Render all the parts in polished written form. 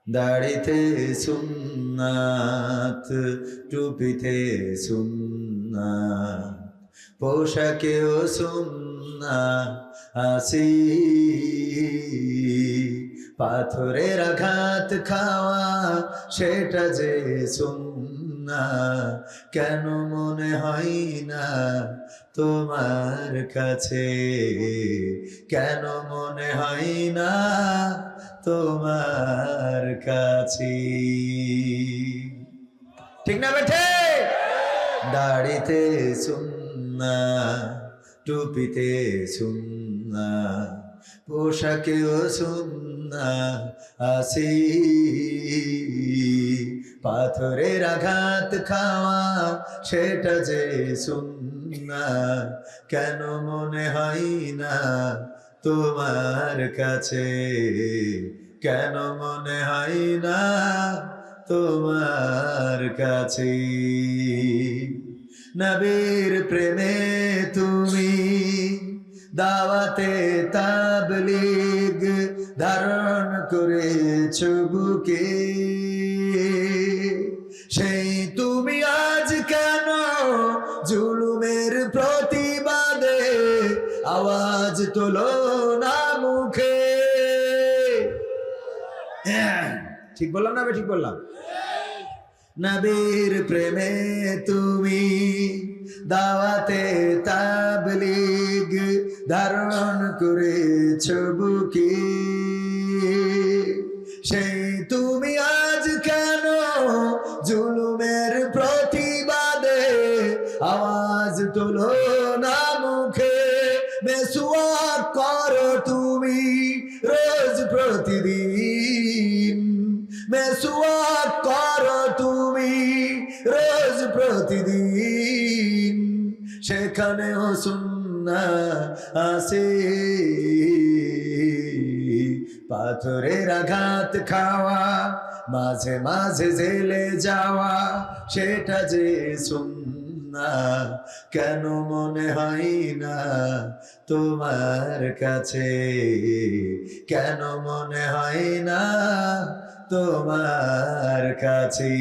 দাড়িতে সুন্নাত, টুপিতে সুন্নাত, পোশাকেও সুন্নাত আসি। পাথরের আঘাত খাওয়া সেটা যে সুন্নাত, কেন মনে হয় না তোমার কাছে? কেন মনে হয় না তোমার কাছে? ঠিক না বেঠে? দাড়িতে সুন্নাত, টুপিতে সুন্নাত, পোশাকেও সুন্নাত আসি। পাথরের আঘাত খাওয়া সেটা যে সুন্নাত, কেন মনে হয় না তোমার কাছে? কেন মনে হয় না তোমার কাছে? নবীর প্রেমে তুমি দাওয়াতে তাবলীগ ধারণ করেছ বুকে, সেই তুমি আজ কেন জুলুমের প্রতিবাদে আওয়াজ তোলো না মুখে? ঠিক বললাম না? ঠিক বললাম? নবীর প্রেমে তুমি দাওয়াতে তাবলীগ ধারণ করেছ বুকে, সেই তুমি আজ কেন জুলুমের প্রতিবাদে আওয়াজ তোলো না মুখে? মেসওয়াক করো তুমি রোজ প্রতিদিন, মেসওয়াক করো তুমি রোজ প্রতিদিন, সেখানেও সুন্নাত আছে। পাথরের আঘাত খাওয়া, মাঝে মাঝে জেলে যাওয়া সেটা যে সুন্নাত, কেন মনে হয় না তোমার কাছে? কেন মনে হয় না তোমার কাছে?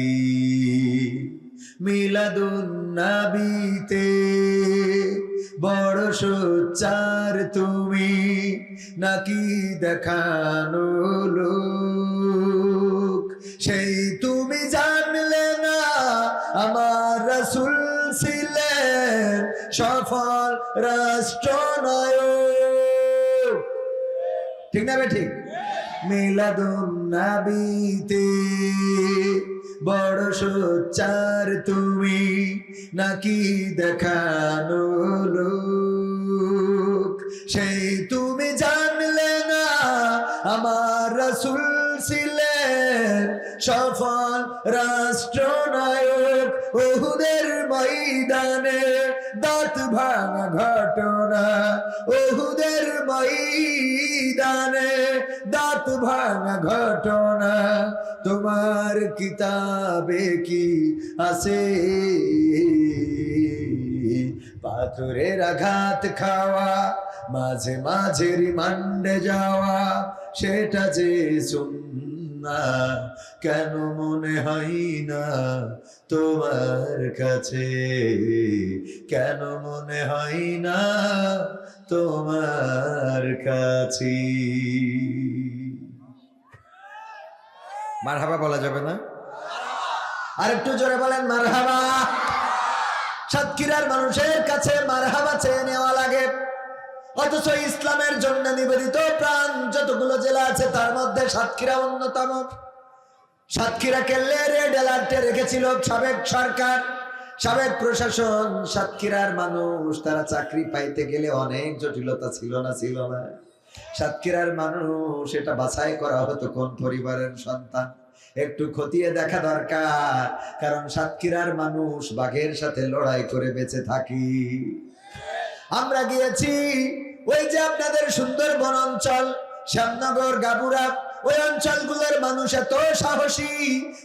মিলাদুন নবীতে বড় সোচ্চার তুমি, নাকি দেখানো লোক? সেই তুমি জানলে না আমার রাসূল ছিলেন সফল রাষ্ট্রনায়ক। ঠিক না বে ঠিক? মিলাদুন নবীতে বড় সোচ্চার তুমি, নাকি দেখানো লোক? সেই তুমি জানলে না আমার রাসূল ছিলেন সফল রাষ্ট্রনায়ক। উহুদের ময়দানে দাঁত ভাঙা ঘটনা, উহুদের ময়দানে দাঁত ভাঙা ঘটনা তোমার কিতাবে কি আছে? পাথরের আঘাত খাওয়া, মাঝে মাঝে রিমান্ডে যাওয়া সেটা যে সুন্নাত, কেন মনে হয় না তোমার কাছে? কেন মনে হয় না তোমার কাছে? মারহাবা বলা যাবে না? আর একটু জোরে বলেন মারহাবা। সাতক্ষীরার মানুষের কাছে মারহাবা চেয়ে নেওয়া লাগে, অথচ ইসলামের জন্য নিবেদিত প্রাণ যতগুলো জেলা আছে তার মধ্যে সাতক্ষীরা অন্যতম। সাতক্ষীরাকে রেড অ্যালার্টে রেখেছিল সাবেক সরকার, সাবেক প্রশাসন। সাতক্ষীরার মানুষ তারা চাকরি পাইতে গেলে অনেক জটিলতা ছিল না? ছিল না? সাতক্ষীরার মানুষ এটা বাছাই করা হতো কোন পরিবারের সন্তান, একটু খতিয়ে দেখা দরকার। কারণ সাতক্ষীরার মানুষ বাঘের সাথে লড়াই করে বেঁচে থাকি। আমরা গিয়েছি ওই যে আপনাদের সুন্দরবন অঞ্চল, শ্যামনগর, গাবুরা, ওই অঞ্চলগুলোর মানুষ এত সাহসী,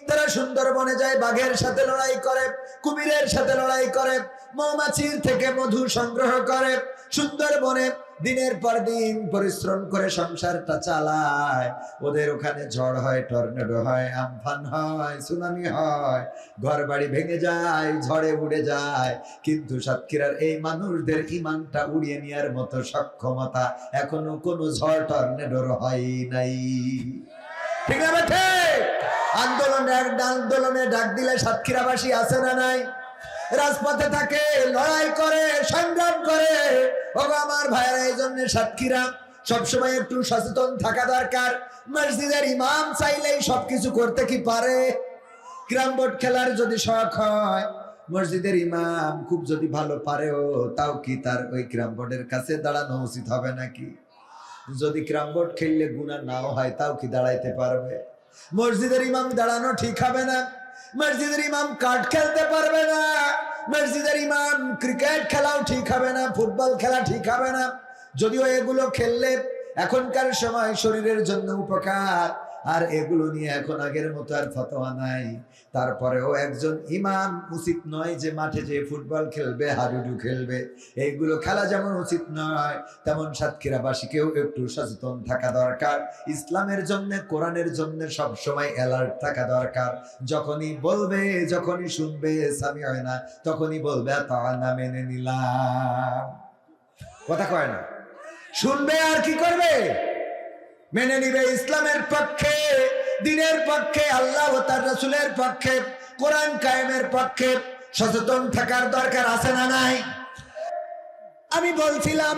তারা সুন্দরবনে যায়, বাঘের সাথে লড়াই করে, কুমিরের সাথে লড়াই করে, মৌমাছির থেকে মধু সংগ্রহ করে, সুন্দরবনে দিনের পর দিন পরিশ্রম করে সংসারটা চালায়, ওদের ওখানে ঝড় হয়, টর্নেডো হয়, আমফান হয়, সুনামি হয়, ঘর বাড়ি ভেঙে যায়, ঝড়ে উড়ে যায়, কিন্তু সাতক্ষীরার এই মানুষদের ইমানটা উড়িয়ে নেওয়ার মতো সক্ষমতা এখনো কোনো ঝড় টর্নেডোর হয় নাই। ঠিক না বেঠে? আন্দোলনে ডাক দিলে সাতক্ষীরাবাসী আছে না নাই? রাজপথে থাকে, লড়াই করে, সংগ্রাম করে। ওগো আমার ভাইরা, এই জন্য সাতক্ষীরা সবসময় একটু সচেতন থাকা দরকার। মসজিদের ইমাম চাইলেই সবকিছু করতে কি পারে? ক্যারাম বোর্ড খেলার যদি শখ হয়, মসজিদের ইমাম খুব যদি ভালো পারেও, তাও কি তার ওই ক্যারাম বোর্ডের কাছে দাঁড়ানো উচিত হবে নাকি? যদি ক্যারাম বোর্ড খেললে গুনাহ নাও হয়, তাও কি দাঁড়াইতে পারবে? মসজিদের ইমাম দাঁড়ানো ঠিক হবে না। মসজিদের ইমাম কার্ড খেলতে পারবে না। মসজিদের ইমাম ক্রিকেট খেলাও ঠিক হবে না, ফুটবল খেলা ঠিক হবে না। যদিও এগুলো খেললে এখনকার সময় শরীরের জন্য উপকার, আর এগুলো নিয়ে এখন আগের মতো আর ফতোয়া নাই। তারপরেও একজন ইমাম উচিত নয় যে মাঠে যে ফুটবল খেলবে, হাডুডু খেলবে। এইগুলো খেলা যেমন উচিত নয়, তেমন সাতক্ষীরাবাসীকেও একটু সচেতন থাকা দরকার। ইসলামের জন্য, কোরআনের জন্য সবসময় অ্যালার্ট থাকা দরকার। যখনই বলবে, যখনই শুনবে সামি হয় না, তখনই বলবে তাআনা, মেনে নিলাম। কথা কয় না? শুনবে আর কি করবে? মেনে নিবে। ইসলামের পক্ষে, দ্বীনের পক্ষে, আল্লাহ ও তার রাসূলের পক্ষে, কোরআন কায়েমের পক্ষে সচেতন থাকার দরকার আছে না নাই? আমি বলছিলাম,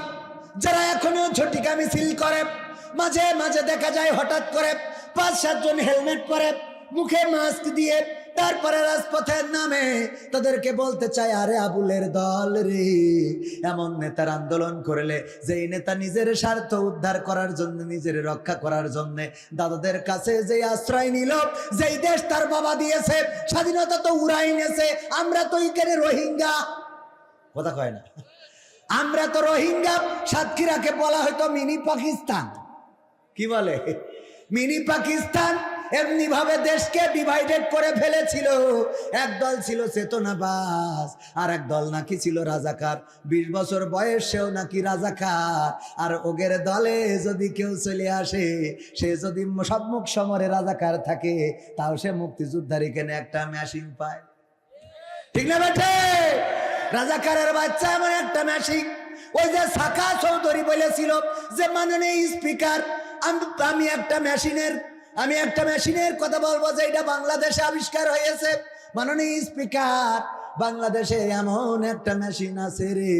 যারা এখনো ঝটিকা মিছিল করে, মাঝে মাঝে দেখা যায় হঠাৎ করে ৫-৭ জন হেলমেট পরে, মুখে মাস্ক দিয়ে তারপরে রাজপথের নামে, তাদেরকে বলতে চাই, আরে আবুলের দল রে, এমন নেতার আন্দোলন করলে, যেই নেতা নিজের স্বার্থ উদ্ধার করার জন্য, নিজের রক্ষা করার জন্য দাদাদের কাছে যে আশ্রয় নিল, যেই দেশ তার বাবা দিয়েছে, স্বাধীনতা তো উড়াই নেছে, আমরা তো এখানে রোহিঙ্গা। কথা কয় না? আমরা তো রোহিঙ্গা। সাতক্ষীরাকে বলা হয়তো মিনি পাকিস্তান। কি বলে? মিনি পাকিস্তান। এমনি ভাবে দেশকে ডিভাইডেড করে ফেলেছিল। এক দল ছিল চেতনাবাজ, আর এক দল নাকি ছিল রাজাকার। 20 বছর বয়সেও নাকি রাজাকার। আর ওগের দলে যদি কেউ চলে আসে, সে যদি সম্মুখ সমরে রাজাকার থাকে, তাও সে মুক্তিযোদ্ধার এখানে একটা মেশিন পায়। ঠিক না বেঠে? রাজাকারের বাচ্চা এমন একটা মেশিন। ওই যে সাকা চৌধুরী বলেছিল যে, মাননীয় স্পিকার, আমি একটা মেশিনের কথা বলবো যে এটা বাংলাদেশে আবিষ্কার হয়েছে। মাননীয় স্পিকার, বাংলাদেশে এমন একটা মেশিন আছে রে,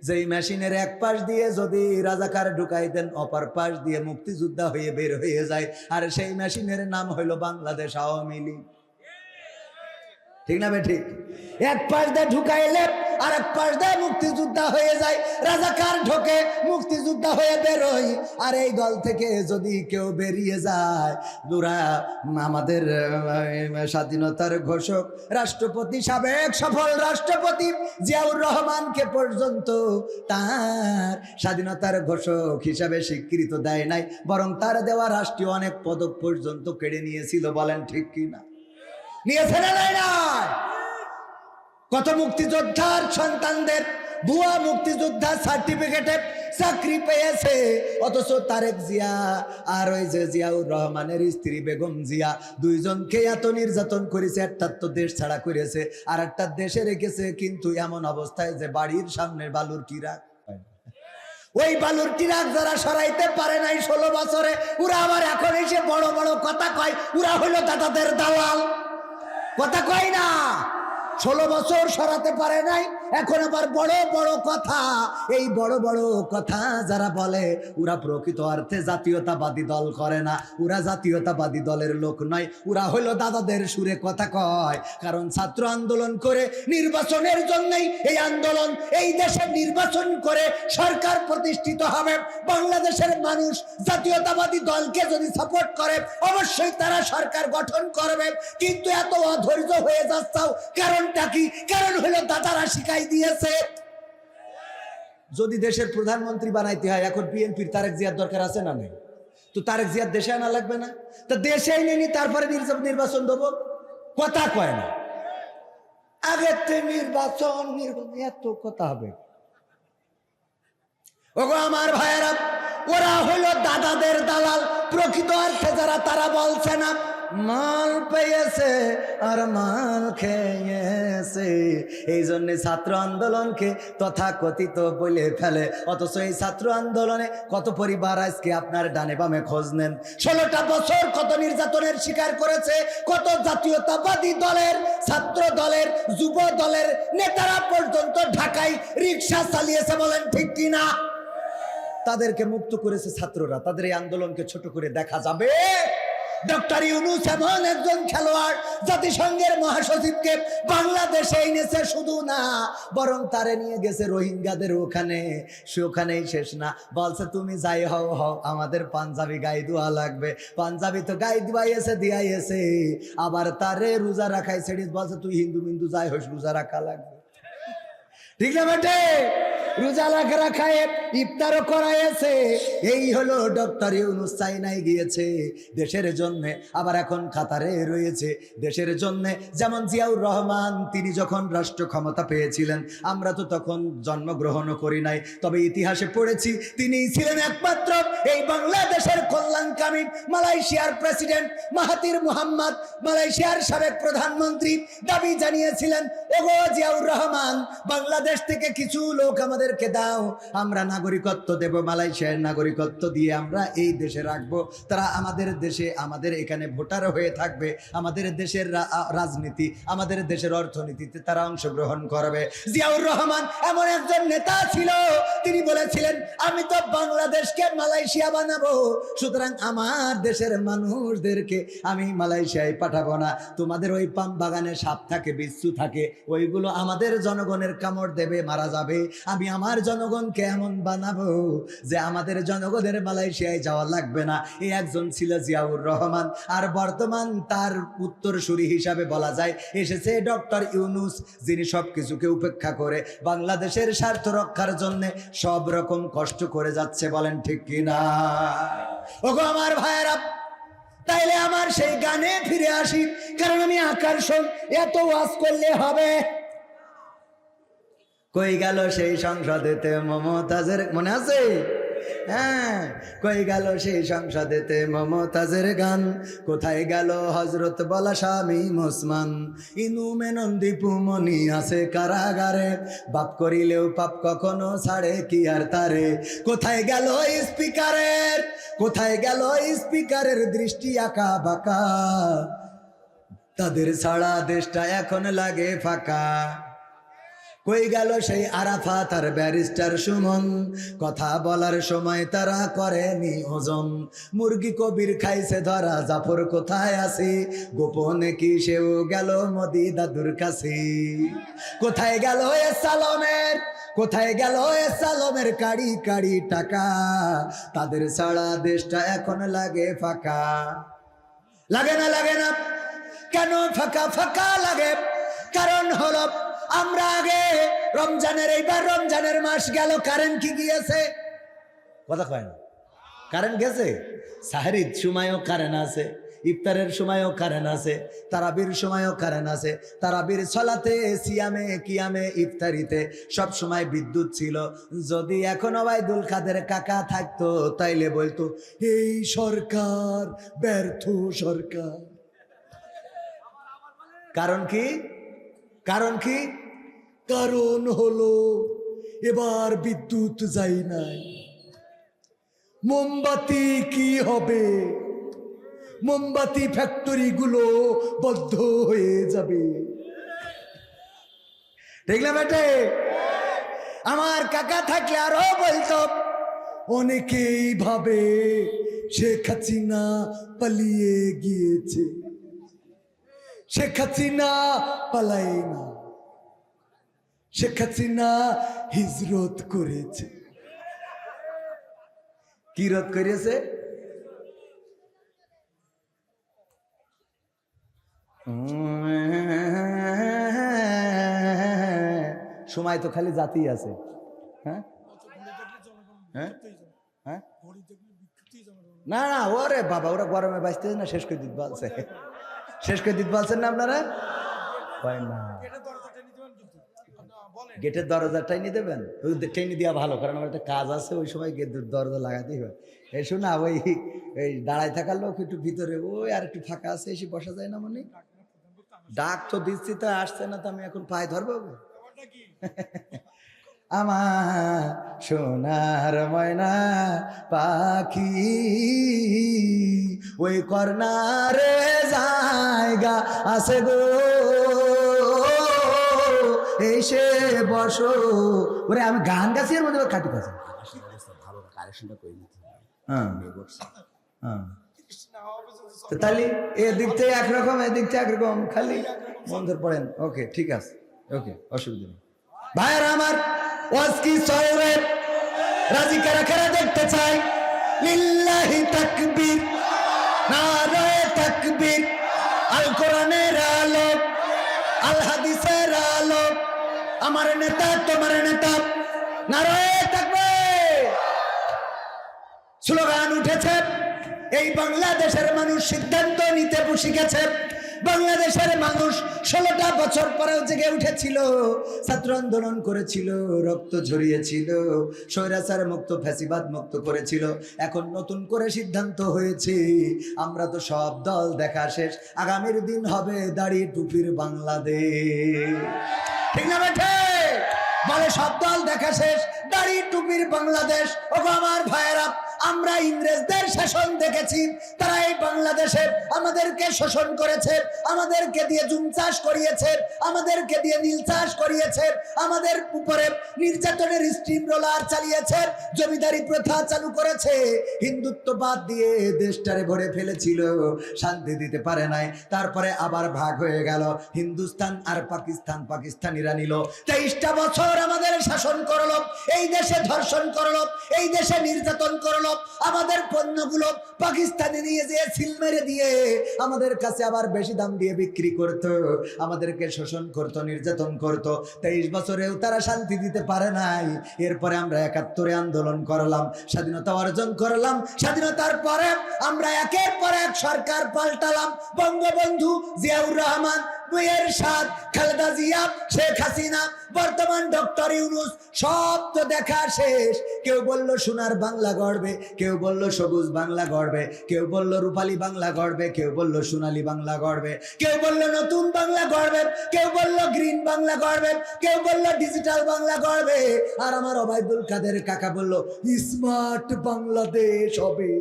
যেই মেশিনের এক পাশ দিয়ে যদি রাজাকার ঢুকাই দেন, অপর পাশ দিয়ে মুক্তিযোদ্ধা হয়ে বের হয়ে যায়। আর সেই মেশিনের নাম হইল বাংলাদেশ আওয়ামী লীগ। ঠিক না বেঠিক? এক পাশ দিয়ে ঢুকাইলে আর এক পাশ দিয়ে মুক্তিযোদ্ধা হয়ে যায়, রাজাকার ঢোকে, মুক্তিযোদ্ধা হয়ে বেরোয়। আর এই দল থেকে যদি কেউ বেরিয়ে যায়, দুরা আমাদের স্বাধীনতার ঘোষক রাষ্ট্রপতি, সাবেক সফল রাষ্ট্রপতি জিয়াউর রহমানকে পর্যন্ত তার স্বাধীনতার ঘোষক হিসাবে স্বীকৃত দেয় নাই, বরং তার দেওয়া রাষ্ট্রীয় অনেক পদক পর্যন্ত কেড়ে নিয়েছিল। বলেন ঠিক কিনা? নিয়েছে না? নাই না? কত মুক্তিযোদ্ধার সন্তানদের ভুয়া মুক্তিযোদ্ধার সার্টিফিকেটে চাকরি পেয়েছে, অথচ তারেক জিয়া আর ওই যে জিয়াউর রহমানের স্ত্রী বেগম জিয়া, দুইজনকে এত নির্যাতন করেছে। একটা তো দেশ ছাড়া করেছে, আর একটা দেশে রেখেছে, কিন্তু এমন অবস্থায় যে বাড়ির সামনে বালুর কিরাক, ওই বালুর ট্রাক যারা সরাইতে পারে নাই 16 বছরে, ওরা আবার এখন এসে বড় বড় কথা কয়, ওরা হইল দাদাদের দালাল। কথা কয় না? 16 বছর সরাতে পারে নাই, এখন আবার বড় বড় কথা। এই বড় বড় কথা যারা বলে, ওরা প্রকৃত অর্থে জাতীয়তাবাদী দল করে না, ওরা জাতীয়তাবাদী দলের লোক নয়, ওরা হইল দাদাদের সুরে কথা কয়। কারণ ছাত্র আন্দোলন করে নির্বাচনের জন্যই এই আন্দোলন। এই দেশে নির্বাচন করে সরকার প্রতিষ্ঠিত হবে। বাংলাদেশের মানুষ জাতীয়তাবাদী দলকে যদি সাপোর্ট করে, অবশ্যই তারা সরকার গঠন করবে। কিন্তু এত অধৈর্য হয়ে যাচ্ছাও, কারণটা কি? কারণ হলো দাদারা শিখাই দিয়েছে। যদি দেশের প্রধানমন্ত্রী বানাইতে হয়, এখন বিএনপির তারেক জিয়ার দরকার আছে না নাই? তো তারেক জিয়ার দেশে আনা লাগবে না? তো দেশে নেনি, তারপরে নির্বাচন দেবো। কথা কয় না? আগে নির্বাচন এত কথা হবে। ওগো আমার ভাইয়েরা, ওরা হলো দাদাদের দালাল। প্রকৃত অর্থে যারা, তারা বলছে না মাল পেয়েছে আর মাল খেয়েছে, এই জন্য ছাত্র আন্দোলনকে তথাকথিত বলে ফেলে। অথচ এই ছাত্র আন্দোলনে কত পরিবার আজকে আপনার ডানে বামে খোঁজ নেন, 16টা বছর কত নির্যাতনের শিকার করেছে, কত জাতীয়তাবাদী দলের, ছাত্র দলের, যুব দলের নেতারা পর্যন্ত ঢাকায় রিক্সা চালিয়েছে, বলেন ঠিক কিনা? তাদেরকে মুক্ত করেছে ছাত্ররা। তাদের এই আন্দোলনকে ছোট করে দেখা যাবে? ডক্টর ইউনূস এমন একজন খেলোয়াড়, জাতিসংঘের মহাসচিবকে বাংলাদেশে এনেছে, শুধু না বরং তারে নিয়ে গেছে রোহিঙ্গাদের ওখানে। ওখানেই শেষ না, বলছে তুমি যাই হও হও, আমাদের পাঞ্জাবি গাই দেওয়া লাগবে। পাঞ্জাবি তো গাই দিবাইছে, দিয়াইছে, আবার তারে রোজা রাখাইছে। বলছে তুই হিন্দু মিন্দু যাই হোস, রোজা রাখা লাগবে। ঠিক না বেটে? রোজা রাখায় ইফতারও করাইছে। এই হলো ডক্টর ইউনূস। চাইনায় গিয়েছে দেশের জন্য, আবার এখন কাতারে রয়েছে দেশের জন্য। যেমন জিয়াউর রহমান, তিনি যখন রাষ্ট্র ক্ষমতা পেয়েছিলেন, আমরা তো তখন জন্মগ্রহণও করি নাই, তবে ইতিহাসে পড়েছি তিনি ছিলেন একমাত্র এই বাংলাদেশের কল্যাণকামী। মালয়েশিয়ার প্রেসিডেন্ট মাহাথির মোহাম্মদ, মালয়েশিয়ার সাবেক প্রধানমন্ত্রী, দাবি জানিয়েছিলেন, ওগো জিয়াউর রহমান, বাংলাদেশ থেকে কিছু লোক আমাদেরকে দাও, আমরা নাগরিকত্ব দেব, মালয়েশিয়ার নাগরিকত্ব দিয়ে আমরা এই দেশে রাখবো। তারা আমাদের দেশে, আমাদের এখানে ভোটার হয়ে থাকবে, আমাদের দেশের রাজনীতি, আমাদের দেশের অর্থনীতিতে তারা অংশগ্রহণ করবে। জিয়াউর রহমান এমন একজন নেতা ছিল, তিনি বলেছিলেন আমি তো বাংলাদেশকে মালয়েশিয়া বানাবো, সুতরাং আমার দেশের মানুষদেরকে আমি মালয়েশিয়ায় পাঠাবো না। তোমাদের ওই পাম বাগানে সাপ থাকে, বিচ্ছু থাকে, ওইগুলো আমাদের জনগণের কামড় দেবে, মারা যাবে। আমি আমার জনগণকে এমন বানাবো যে আমাদের জনগণের মালয়েশিয়ায় যাওয়া লাগবে না। এই একজন ছিল জিয়াউর রহমান। আর বর্তমান তার উত্তরসূরি হিসাবে বলা যায় এসেছে ডক্টর ইউনূস, যিনি সবকিছুকে উপেক্ষা করে বাংলাদেশের স্বার্থ রক্ষার জন্য সব রকম কষ্ট করে যাচ্ছে, বলেন ঠিক কিনা? ওগো আমার ভাইয়েরা, তাইলে আমার সেই গানে ফিরে আসি, কারণ আমি আকর্ষণ এত ওয়াজ করলে হবে? কই গেল সেই সংসদেতে মমতাজের, মনে আছে? হ্যাঁ, কই গেল সেই সংসদেতে মমতাজের গান, কোথায় গেল হজরত বলা স্বামী ওসমান, ইনু মেনন দীপু মনি আছে কারাগারে, বাপ করিলেও পাপ কখনো ছাড়ে কি আর তারে। কোথায় গেল স্পিকারের, কোথায় গেল স্পিকারের দৃষ্টি আঁকা বাঁকা, তাদের ছাড়া দেশটা এখন লাগে ফাঁকা। কই গেল সেই আরাফাত আর ব্যারিস্টার সুমন, কথা বলার সময় তারা করেনি ওজন, মুরগি কবির খাইছে ধরা, জাফর কোথায় আছে, গোপনে কি সেও গেল মোদি দাদুর কাছে। কোথায় গেল এ সালমের, কোথায় গেল এ সালমের কাড়ি কাড়ি টাকা, তাদের ছাড়া দেশটা এখন লাগে ফাঁকা। লাগে না, লাগে না, কেন ফাঁকা ফাঁকা লাগে? কারণ হলো আমরা আগে রমজানের, এইবার রমজানের মাস গেল, কারেন্ট কি গিয়েছে? কথা কয় না, কারেন্ট গেছে। সাহরির সময়ও কারেন্ট আছে, ইফতারের সময়ও কারেন্ট আছে, তারাবির সময়ও কারেন্ট আছে। তারাবির সলাতে, সিয়ামে, কিয়ামে, ইফতারিতে সব সময় বিদ্যুৎ ছিল। যদি এখন ওবায়দুল কাদের কাকা থাকতো, তাইলে বলতো এই সরকার ব্যর্থ সরকার। কারণ কি? কারণ কি? কারণ হলো এবার বিদ্যুৎ যাই নাই। মোমবাতি কি হবে? মোমবাতি ফ্যাক্টরি গুলো বন্ধ হয়ে যাবে। ঠিক না বেটে? আমার কাকা থাকলে আরো বলতো, অনেকেই ভাবে শেখ হাসিনা পালিয়ে গিয়েছে, শেখ হাসিনা পালায় না, শেখ হাসিনা হিজরত করেছে। কি রত করেছে? সময় তো খালি জাতি আছে। হ্যাঁ হ্যাঁ হ্যাঁ, না না, ওরে বাবা, ওরা গরমে বাঁচতে না, শেষ করে দিতে বলছে, শেষ করে দিতে বলছেন না আপনারা? হয় না, গেটের দরজা টাইনি দেবেন? ওই টেনে দেওয়া ভালো, কারণ আমার একটা কাজ আছে, ওই সময় গেটের দরজা লাগাতেই হয়। এই শোনা, ওই এই দাঁড়ায় থাকার লোক একটু ভিতরে, ওই আর একটু ফাঁকা আছে, এসে বসা যায় না মনে? ডাক তো দিচ্ছি, তা আসছে না, তো আমি এখন পায়ে ধরবো? আমার সোনার ময়না পাখি ওই কর্নারে জায়গা আছে গো, এসে বসো। ওরে আমি গান গাছি, এর মধ্যে কাটি কাছে ভালো কালেকশনটা করে নিতে হবে। হ্যাঁ হ্যাঁ, তাহলে এদিক থেকে একরকম, এদিক থেকে একরকম, খালি বন্ধুর পড়েন। ওকে, ঠিক আছে, ওকে, অসুবিধা নেই। ভাইয়েরা আমার, ওয়াজ কি চলবে? রাজি কারা কারা দেখতে চাই? লিল্লাহি তাকবীর, নারায়ে তাকবীর। আল কোরআনের আলো, আল হাদিসের আলো, আমার নেতা তোমার নেতা, নারায়ে তাকবীর। স্লোগান উঠেছে, এই বাংলাদেশের মানুষ সিদ্ধান্ত নিতে শিখেছে। বাংলাদেশের মানুষ 16টা বছর পরেও জেগে উঠেছিল, ছাত্র আন্দোলন করেছিল, রক্ত ঝরিয়েছিল, স্বৈরাচার মুক্ত, ফ্যাসিবাদ মুক্ত করেছিল। এখন নতুন করে সিদ্ধান্ত হয়েছে, আমরা তো সব দল দেখা শেষ, আগামীর দিন হবে দাড়ি টুপির বাংলাদেশ। ঠিক না বেঠে? বলে সব দল দেখা শেষ, দাড়ি টুপির বাংলাদেশ। ওগো আমার ভাইয়েরা, আমরা ইংরেজদের শাসন দেখেছি, তারা এই বাংলাদেশে আমাদেরকে শোষণ করেছে, আমাদেরকে দিয়ে জুম চাষ করিয়েছে, আমাদেরকে দিয়ে নীল চাষ করিয়েছে, আমাদের উপরে নির্যাতনের স্টিম রোলার চালিয়েছে, জমিদারি প্রথা চালু করেছে, হিন্দুত্ববাদ দিয়ে দেশটারে ভরে ফেলেছিল, শান্তি দিতে পারে নাই। তারপরে আবার ভাগ হয়ে গেল, হিন্দুস্তান আর পাকিস্তান, পাকিস্তানিরা নিল। 23টা বছর আমাদের শাসন করলো, এই দেশে ধর্ষণ করলো, এই দেশে নির্যাতন করলো, আমাদের পণ্যগুলো পাকিস্তানে নিয়ে যেয়ে সিল মেরে দিয়ে আমাদের কাছে আবার বেশি দাম দিয়ে বিক্রি করতো, আমাদেরকে শোষণ করতো, নির্যাতন করতো। 23 বছরেও তারা শান্তি দিতে পারে নাই। এরপরে আমরা 71-এ আন্দোলন করলাম, স্বাধীনতা অর্জন করলাম। স্বাধীনতার পরে আমরা একের পর এক সরকার পাল্টালাম। বঙ্গবন্ধু, জিয়াউর রহমান, এরশাদ, খালেদা জিয়া, শেখ হাসিনা, বর্তমান ডক্টর ইউনূস, সব তো দেখা শেষ। কেউ বলল সোনার বাংলা গড়বে, কেউ বলল সবুজ বাংলা গড়বে, কেউ বলল রূপালী বাংলা গড়বে, কেউ বলল সোনালী বাংলা গড়বে, কেউ বলল নতুন বাংলা গড়বে, কেউ বলল গ্রিন বাংলা গড়বে, কেউ বলল ডিজিটাল বাংলা গড়বে। আর আমার ওবায়দুল কাদের কাকা বলল স্মার্ট বাংলাদেশ হবে।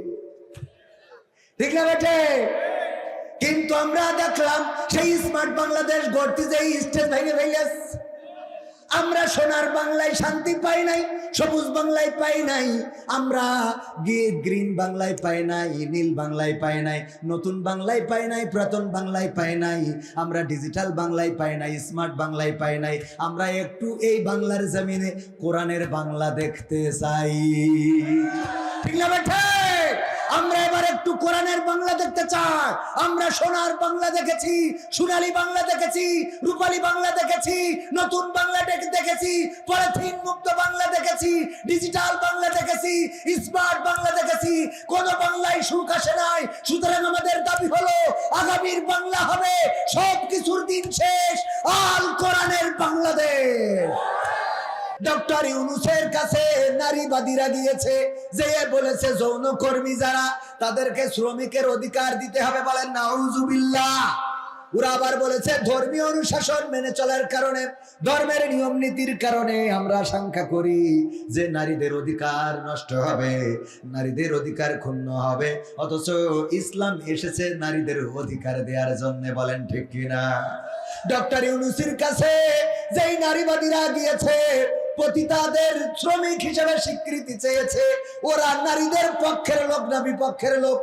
ঠিক না বেটে? কিন্তু আমরা দেখলাম সেই স্মার্ট বাংলাদেশ গড়তে যে স্টেজ ভেঙে ভেঙে, আমরা সোনার বাংলায় শান্তি পাই নাই, সবুজ বাংলায় পাই নাই, আমরা গ্রিন বাংলায় পাই নাই, নীল বাংলায় পাই নাই, নতুন বাংলায় পাই নাই, পুরাতন বাংলায় পাই নাই, আমরা ডিজিটাল বাংলায় পাই নাই, স্মার্ট বাংলায় পাই নাই। আমরা একটু এই বাংলার জমিনে কোরআনের বাংলা দেখতে চাই। ঠিক না বেটা? আমরা এবার একটু কোরআনের বাংলা দেখতে চাই। আমরা সোনার বাংলা দেখেছি, সোনালী বাংলা দেখেছি, রূপালী বাংলা দেখেছি, নতুন বাংলা দেখেছি, পলিথিন মুক্ত বাংলা দেখেছি, ডিজিটাল বাংলা দেখেছি, স্মার্ট বাংলা দেখেছি। কোন বাংলায় সুখ আসে নাই। সুতরাং আমাদের দাবি হলো আগামীর বাংলা হবে সব কিছুর দিন শেষ, আল কোরআনের বাংলাদেশ। ডক্টর ইউনূসের কাছে নারীবাদীরা গিয়েছে, যে বলেছে যৌনকর্মী যারা, তাদেরকে শ্রমিকের অধিকার দিতে হবে। বলেন নাউজুবিল্লাহ। ওরা আবার বলেছে ধর্মীয় অনুশাসন মেনে চলার কারণে, ধর্মের নিয়ম নীতির কারণে আমরা আশঙ্কা করি যে নারীদের অধিকার নষ্ট হবে, নারীদের অধিকার ক্ষুণ্ণ হবে। অথচ ইসলাম এসেছে নারীদের অধিকার দেওয়ার জন্য। বলেন ঠিক কিনা? ডক্টর ইউনূসের কাছে যেই নারীবাদীরা গিয়েছে, পতিতাদের শ্রমিক হিসেবে স্বীকৃতি চেয়েছে, ওরা নারীদের পক্ষের লোক না বিপক্ষের লোক?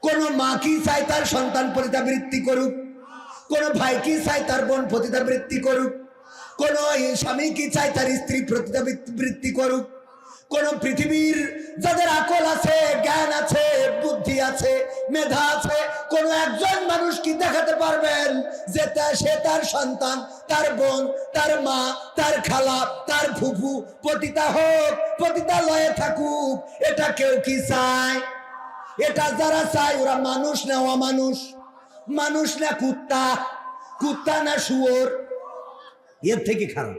কোন মা কি চায় তার সন্তান পতিতাবৃত্তি করুক? কোন ভাই কি চায় তার বোন পতিতাবৃত্তি করুক? কোন স্বামী কি চায় তার স্ত্রী পতিতাবৃত্তি করুক? কোন পৃথিবীর যাদের আকল আছে, জ্ঞান আছে, বুদ্ধি আছে, মেধা আছে, কোন একজন মানুষ কি দেখাতে পারবেন যে সে তার সন্তান, তার বোন, তার মা, তার খালা, তার ফুফু পতিতা হোক, পতিতালয়ে থাকুক? এটা কেউ কি চায়? এটা যারা চায় ওরা মানুষ না অমানুষ? মানুষ না কুত্তা? কুত্তা না শুয়োর? এর থেকে খারাপ।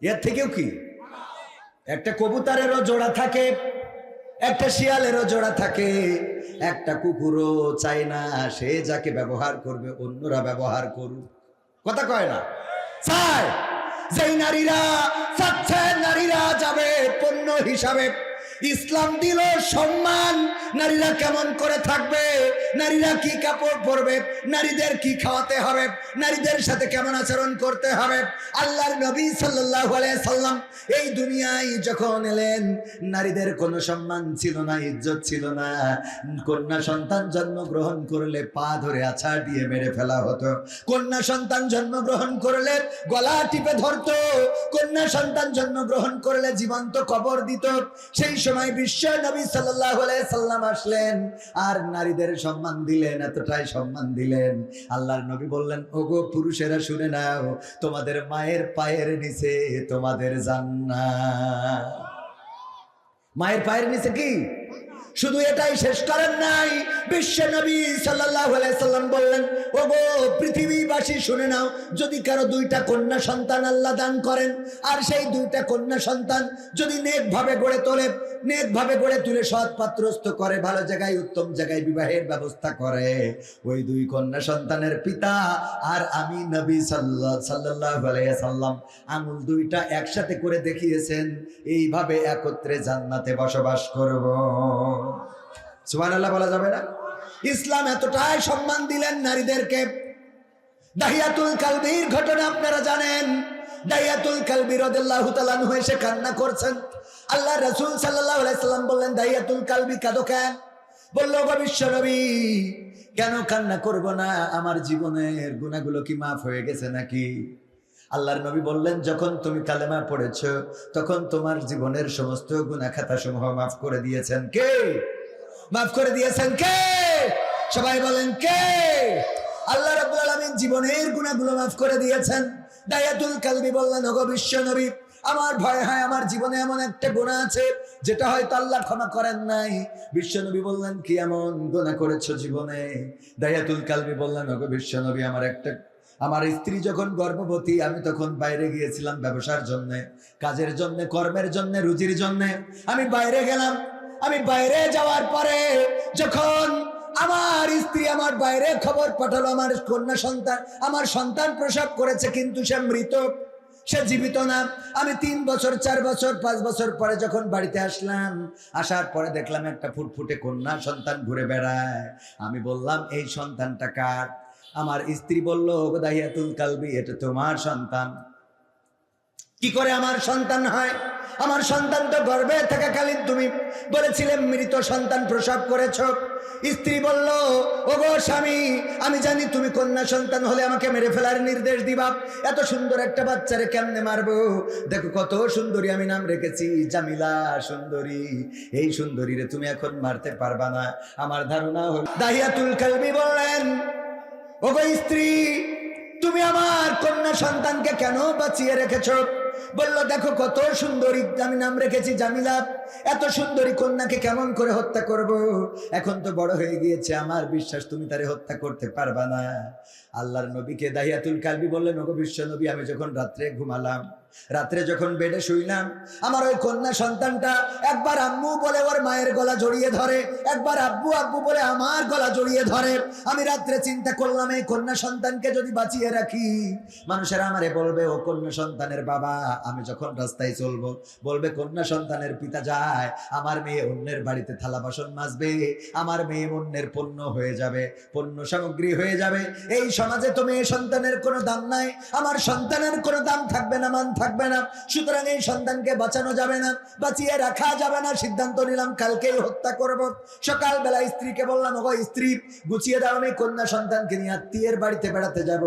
এর থেকেও কি? একটা কবুতরেরও জোড়া থাকে, একটা শিয়ালেরও জোড়া থাকে, একটা কুকুরও চায় না সে যাকে ব্যবহার করবে অন্যরা ব্যবহার করুক। কথা কয় না? চায়। যেই নারীরা চাচ্ছে নারীরা যাবে পণ্য হিসাবে, ইসলাম দিল সম্মান, নারীরা কেমন করে থাকবে, নারীরা কি কাপড় পরবে, নারীদের কি খাওয়াতে হবে, নারীদের সাথে কেমন আচরণ করতে হবে। আল্লাহর নবী সাল্লাল্লাহু আলাইহি সাল্লাম এই দুনিয়ায় যখন এলেন, নারীদের কোনো সম্মান ছিল না, ইজ্জত ছিল না। কন্যা সন্তান জন্মগ্রহণ করলে পা ধরে আছাড় দিয়ে মেরে ফেলা হতো, কন্যা সন্তান জন্মগ্রহণ করলে গলা টিপে ধরতো, কন্যা সন্তান জন্মগ্রহণ করলে জীবন্ত কবর দিত। সেই সময় বিশ্ব নবী সাল্লাল্লাহু আলাইহি সাল্লাম আসলেন আর নারীদের সম্মান দিলেন, এতটাই সম্মান দিলেন। আল্লাহর নবী বললেন, ওগো পুরুষেরা শুনে নাও, তোমাদের মায়ের পায়ের নিচে তোমাদের জান্নাত। মায়ের পায়ের নিচে কি? শুধু এটাই শেষ করেন নাই, বিশ্ব নবী সাল্লাল্লাহু আলাইহি সাল্লাম বললেন, ওগো পৃথিবীবাসী শুনে নাও, যদি কারো দুইটা কন্যা সন্তান আল্লাহ দান করেন আর সেই দুইটা কন্যা সন্তান যদি নেকভাবে গড়ে তোলে, নেকভাবে গড়ে তুলে সৎ পাত্রস্থ করে, ভালো জায়গায় উত্তম জায়গায় বিবাহের ব্যবস্থা করে, ওই দুই কন্যা সন্তানের পিতা আর আমি নবী সাল্লাল্লাহু আলাইহি সাল্লাম আঙুল দুইটা একসাথে করে দেখিয়েছেন, এইভাবে একত্রে জান্নাতে বসবাস করব। সুবহানাল্লাহ বলা যাবে না? ইসলাম এতটাই সম্মান দিলেন নারীদেরকে। দাহিয়াতুল কালবির ঘটনা আপনারা জানেন। দাহিয়াতুল কালবি রাদিয়াল্লাহু তাআলা আনহু এসে কান্না করছেন। আল্লাহ রাসূল সাল্লাল্লাহু আলাইহি সাল্লাম বললেন, দাহিয়াতুল কালবি কাঁদো কেন? বলল, গো বিশ্বনবী, কেন কান্না করব না? আমার জীবনের গুনাহগুলো কি মাফ হয়ে গেছে নাকি? আল্লাহর নবী বললেন, যখন তুমি কালেমা পড়েছো তখন তোমার জীবনের সমস্ত গুনাহ খাতা সমূহ মাফ করে দিয়েছেন কে? মাফ করে দিয়েছেন কে? সবাই বলেন কে? আল্লাহ রাব্বুল আলামিন জীবনের গুনাহগুলো মাফ করে দিয়েছেন। দাহিয়াতুল কালবি বললেন, ওগো বিশ্ব নবী, আমার ভয় হয় আমার জীবনে এমন একটা গুনাহ আছে যেটা হয়তো আল্লাহ ক্ষমা করেন নাই। বিশ্ব নবী বললেন, কি এমন গুনাহ করেছো জীবনে? দাহিয়াতুল কালবি বললেন, ওগো বিশ্ব নবী, আমার স্ত্রী যখন গর্ভবতী, আমি তখন বাইরে গিয়েছিলাম ব্যবসার জন্য, কাজের জন্য, কর্মের জন্য, রুজির জন্য। আমি বাইরে গেলাম। আমি বাইরে যাওয়ার পরে যখন আমার স্ত্রী আমার বাইরে খবর পাঠালো, আমার কন্যা সন্তান, আমার সন্তান প্রসব করেছে কিন্তু সে মৃত, সে জীবিত না। আমি 3 বছর 4 বছর 5 বছর পরে যখন বাড়িতে আসলাম, আসার পরে দেখলাম একটা ফুটফুটে কন্যা সন্তান ঘুরে বেড়ায়। আমি বললাম, এই সন্তানটা কার? আমার স্ত্রী বলল, দাহিয়াতুল কালবি, এটা তোমার সন্তান। কি করে আমার সন্তান হয়? আমার সন্তান তো গর্ভে থাকাকালীন তুমি বলেছিলে মৃত সন্তান প্রসব করেছো। স্ত্রী বলল, ওগো স্বামী, আমি জানি তুমি কন্যা সন্তান হলে আমাকে মেরে ফেলার নির্দেশ দিবা। এত সুন্দর একটা বাচ্চারে কেমনে মারবো? দেখো কত সুন্দরী, আমি নাম রেখেছি জামিলা সুন্দরী। এই সুন্দরীরে তুমি এখন মারতে পারবা না। আমার ধারণা হল। দাহিয়াতুল কালবি বললেন, ওগো স্ত্রী, তুমি আমার কন্যা সন্তানকে কেন বাঁচিয়ে রেখেছো? বলল, দেখো কত সুন্দরী, আমি নাম রেখেছি জামিলা। এত সুন্দরী কন্যাকে কেমন করে হত্যা করব? এখন তো বড় হয়ে গিয়েছে, আমার বিশ্বাস তুমি তারে হত্যা করতে পারবা না। আল্লাহর নবীকে দাহিয়াতুল কালবি বললেন, ওগো বিশ্ব নবী, আমি যখন রাত্রে ঘুমালাম, রাত্রে যখন বেডে শুইলাম, আমার ওই কন্যা সন্তানটা একবার আম্মু বলে ওর মায়ের গলা জড়িয়ে ধরে, একবার আব্বু আব্বু বলে আমার গলা জড়িয়ে ধরে। আমি রাত্রে চিন্তা করলাম, এই কন্যা সন্তানকে যদি বাঁচিয়ে রাখি, মানুষেরা আমারে বলবে ও কন্যা সন্তানের বাবা। আমি যখন রাস্তায় চলবো বলবে কন্যা সন্তানের পিতা যায়। আমার মেয়ে অন্যের বাড়িতে থালা বাসন মাজবে, আমার মেয়ে অন্যের পণ্য হয়ে যাবে, পণ্য সামগ্রী হয়ে যাবে। এই সমাজে তো মেয়ে সন্তানের কোনো দাম নাই, আমার সন্তানের কোনো দাম থাকবে না, মান থাকবে না। সুতরাং এই সন্তানকে বাঁচানো যাবে না, বাঁচিয়ে রাখা যাবে না। সিদ্ধান্ত নিলাম কালকেই হত্যা করব। সকালবেলা স্ত্রীকে বললাম, ওগো স্ত্রী, গুছিয়ে দাও, আমি কন্যা সন্তানকে নিয়ে আত্মীয়ের বাড়িতে বেড়াতে যাব।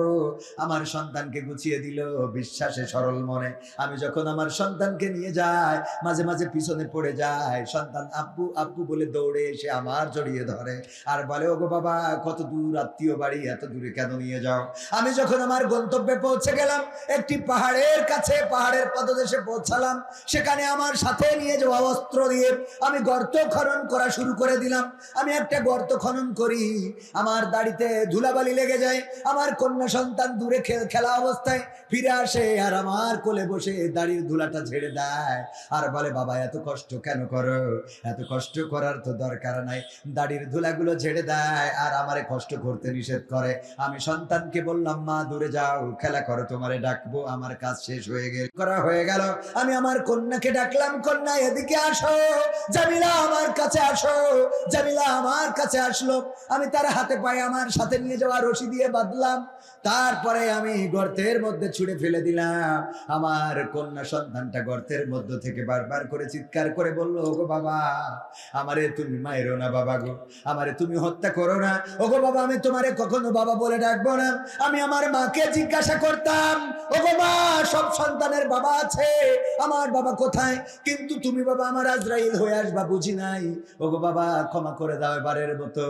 আমার সন্তানকে গুছিয়ে দিল বিশ্বাসে সরল মনে। আমি যখন আমার সন্তানকে নিয়ে যাই, মাঝে মাঝে পিছনে পড়ে যায়। সন্তান আব্বু আব্বু বলে দৌড়ে এসে আমার জড়িয়ে ধরে আর বলে, ওগো বাবা, কত দূর আত্মীয় বাড়ি, এত দূরে কেন নিয়ে যাও? আমি যখন আমার গন্তব্যে পৌঁছে গেলাম, একটি পাহাড়ের কাছে পাহাড়ের পদদেশে পৌঁছালাম। সেখানে আমার সাথে নিয়ে যাওয়া অস্ত্র দিয়ে আমি গর্ত খনন করা শুরু করে দিলাম। আমি একটা গর্ত খনন করি, আমার দাড়িতে ধুলাবালি লেগে যায়। আমার কন্যা সন্তান দূরে খেলা অবস্থায় ফিরে আসে আর আমার কোলে বসে দাড়ির ধুলাটা ঝেড়ে দেয় আর বলে, বাবা এত কষ্ট কেন করো? এত কষ্ট করার তো দরকার নাই। দাড়ির ধুলাগুলো ঝেড়ে দেয় আর আমারে কষ্ট করতে নিষেধ করে। আমি সন্তানকে বললাম, মা দূরে যাও, খেলা করো, তোমারে ডাকবো। আমার কাজ শেষ হয়ে গেল। আমি আমার কন্যাকে ডাকলাম, কন্যা এদিকে আসো, জামিলা আমার কাছে আসো। জামিলা আমার কাছে আসলো। আমি তার হাতে পায়ে আমার সাথে নিয়ে যাওয়া রশি দিয়ে বাঁধলাম। তারপরে আমি গর্তের মধ্যে ছুঁড়ে ফেলে দিলাম। আমার কন্যা সন্তানটা গর্তের মধ্য থেকে বারবার করে চিৎকার করে বলল, ওগো বাবা, আমারে তুমি মায়েরো না বাবা গো, আমারে তুমি হত্যা করো না। ওগো বাবা, আমি তোমারে কখনো বাবা বলে ডাকবো না। আমি আমার মাকে জিজ্ঞাসা করতাম, ওগো মা, সব সন্তানের বাবা আছে, আমার বাবা কোথায়? কিন্তু তুমি বাবা আমার আজরাইল হয়ে আসবা বুঝি নাই। ওগো বাবা, ক্ষমা করে দাও এবারের মতো,